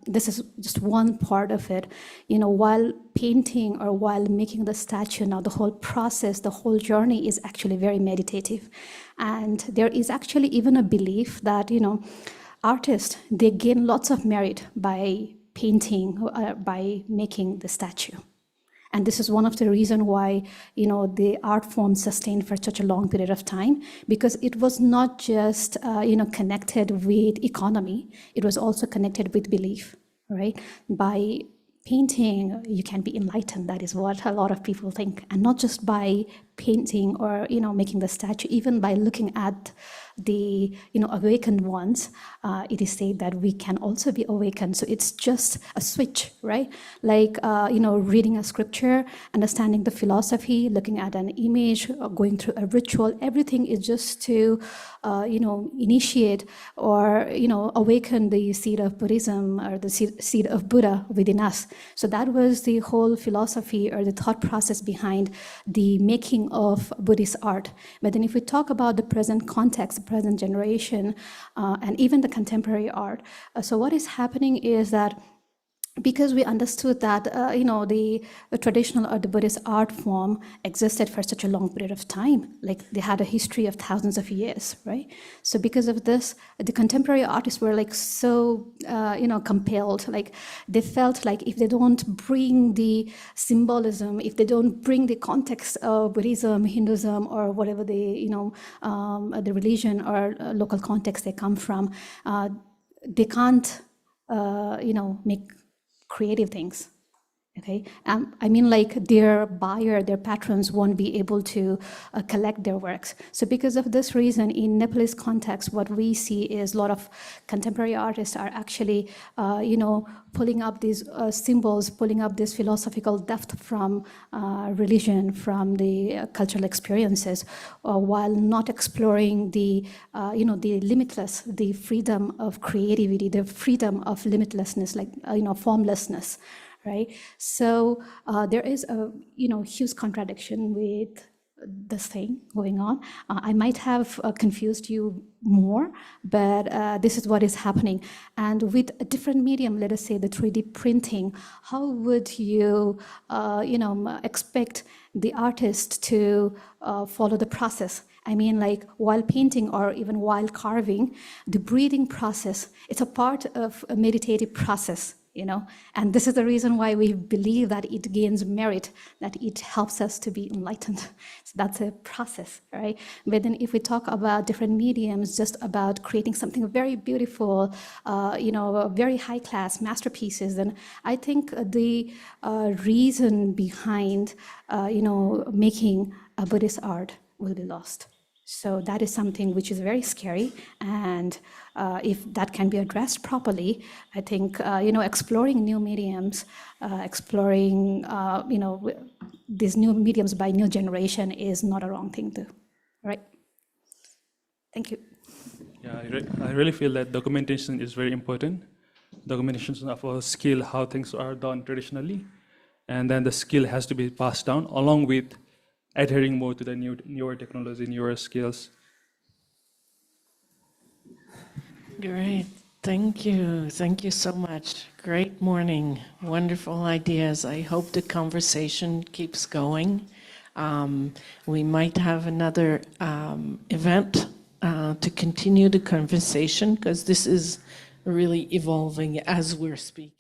this is just one part of it. While painting or while making the statue, now the whole process, the whole journey is actually very meditative. And there is actually even a belief that, artists, they gain lots of merit by painting, by making the statue. And this is one of the reasons why, the art form sustained for such a long period of time, because it was not just, connected with economy, it was also connected with belief, right? By painting, you can be enlightened. That is what a lot of people think. And not just by painting or, making the statue, even by looking at the, awakened ones, it is said that we can also be awakened. So it's just a switch, right? Like, reading a scripture, understanding the philosophy, looking at an image, going through a ritual, everything is just to, initiate or, awaken the seed of Buddhism or the seed of Buddha within us. So that was the whole philosophy or the thought process behind the making of Buddhist art. But then if we talk about the present context, present generation, and even the contemporary art, so what is happening is that because we understood that the traditional or the Buddhist art form existed for such a long period of time, like they had a history of thousands of years, right? So because of this, the contemporary artists were like so compelled, like they felt like if they don't bring the symbolism, if they don't bring the context of Buddhism, Hinduism, or whatever the religion or local context they come from, they can't make creative things. Okay, I mean, like their buyer, their patrons won't be able to collect their works. So because of this reason, in Nepalese context, what we see is a lot of contemporary artists are actually, pulling up these symbols, pulling up this philosophical depth from religion, from the cultural experiences, while not exploring the, the limitless, the freedom of creativity, the freedom of limitlessness, like, formlessness. Right, so there is a huge contradiction with this thing going on. I might have confused you more, but this is what is happening. And with a different medium, let us say the 3D printing, how would you, expect the artist to follow the process? I mean, like while painting or even while carving, the breathing process, it's a part of a meditative process. you know. And this is the reason why we believe that it gains merit, that it helps us to be enlightened. So that's a process, right? But then if we talk about different mediums, just about creating something very beautiful, you know, very high class masterpieces, then I think the reason behind, you know, making a Buddhist art will be lost. So that is something which is very scary, and if that can be addressed properly, I think you know, exploring new mediums, exploring you know, these new mediums by new generation is not a wrong thing to, right? Thank you. Yeah, I really feel that documentation is very important. Documentation of a skill, how things are done traditionally, and then the skill has to be passed down along with adhering more to the newer technology, newer skills. Great. Thank you. Thank you so much. Great morning. Wonderful ideas. I hope the conversation keeps going. We might have another event to continue the conversation, because this is really evolving as we're speaking.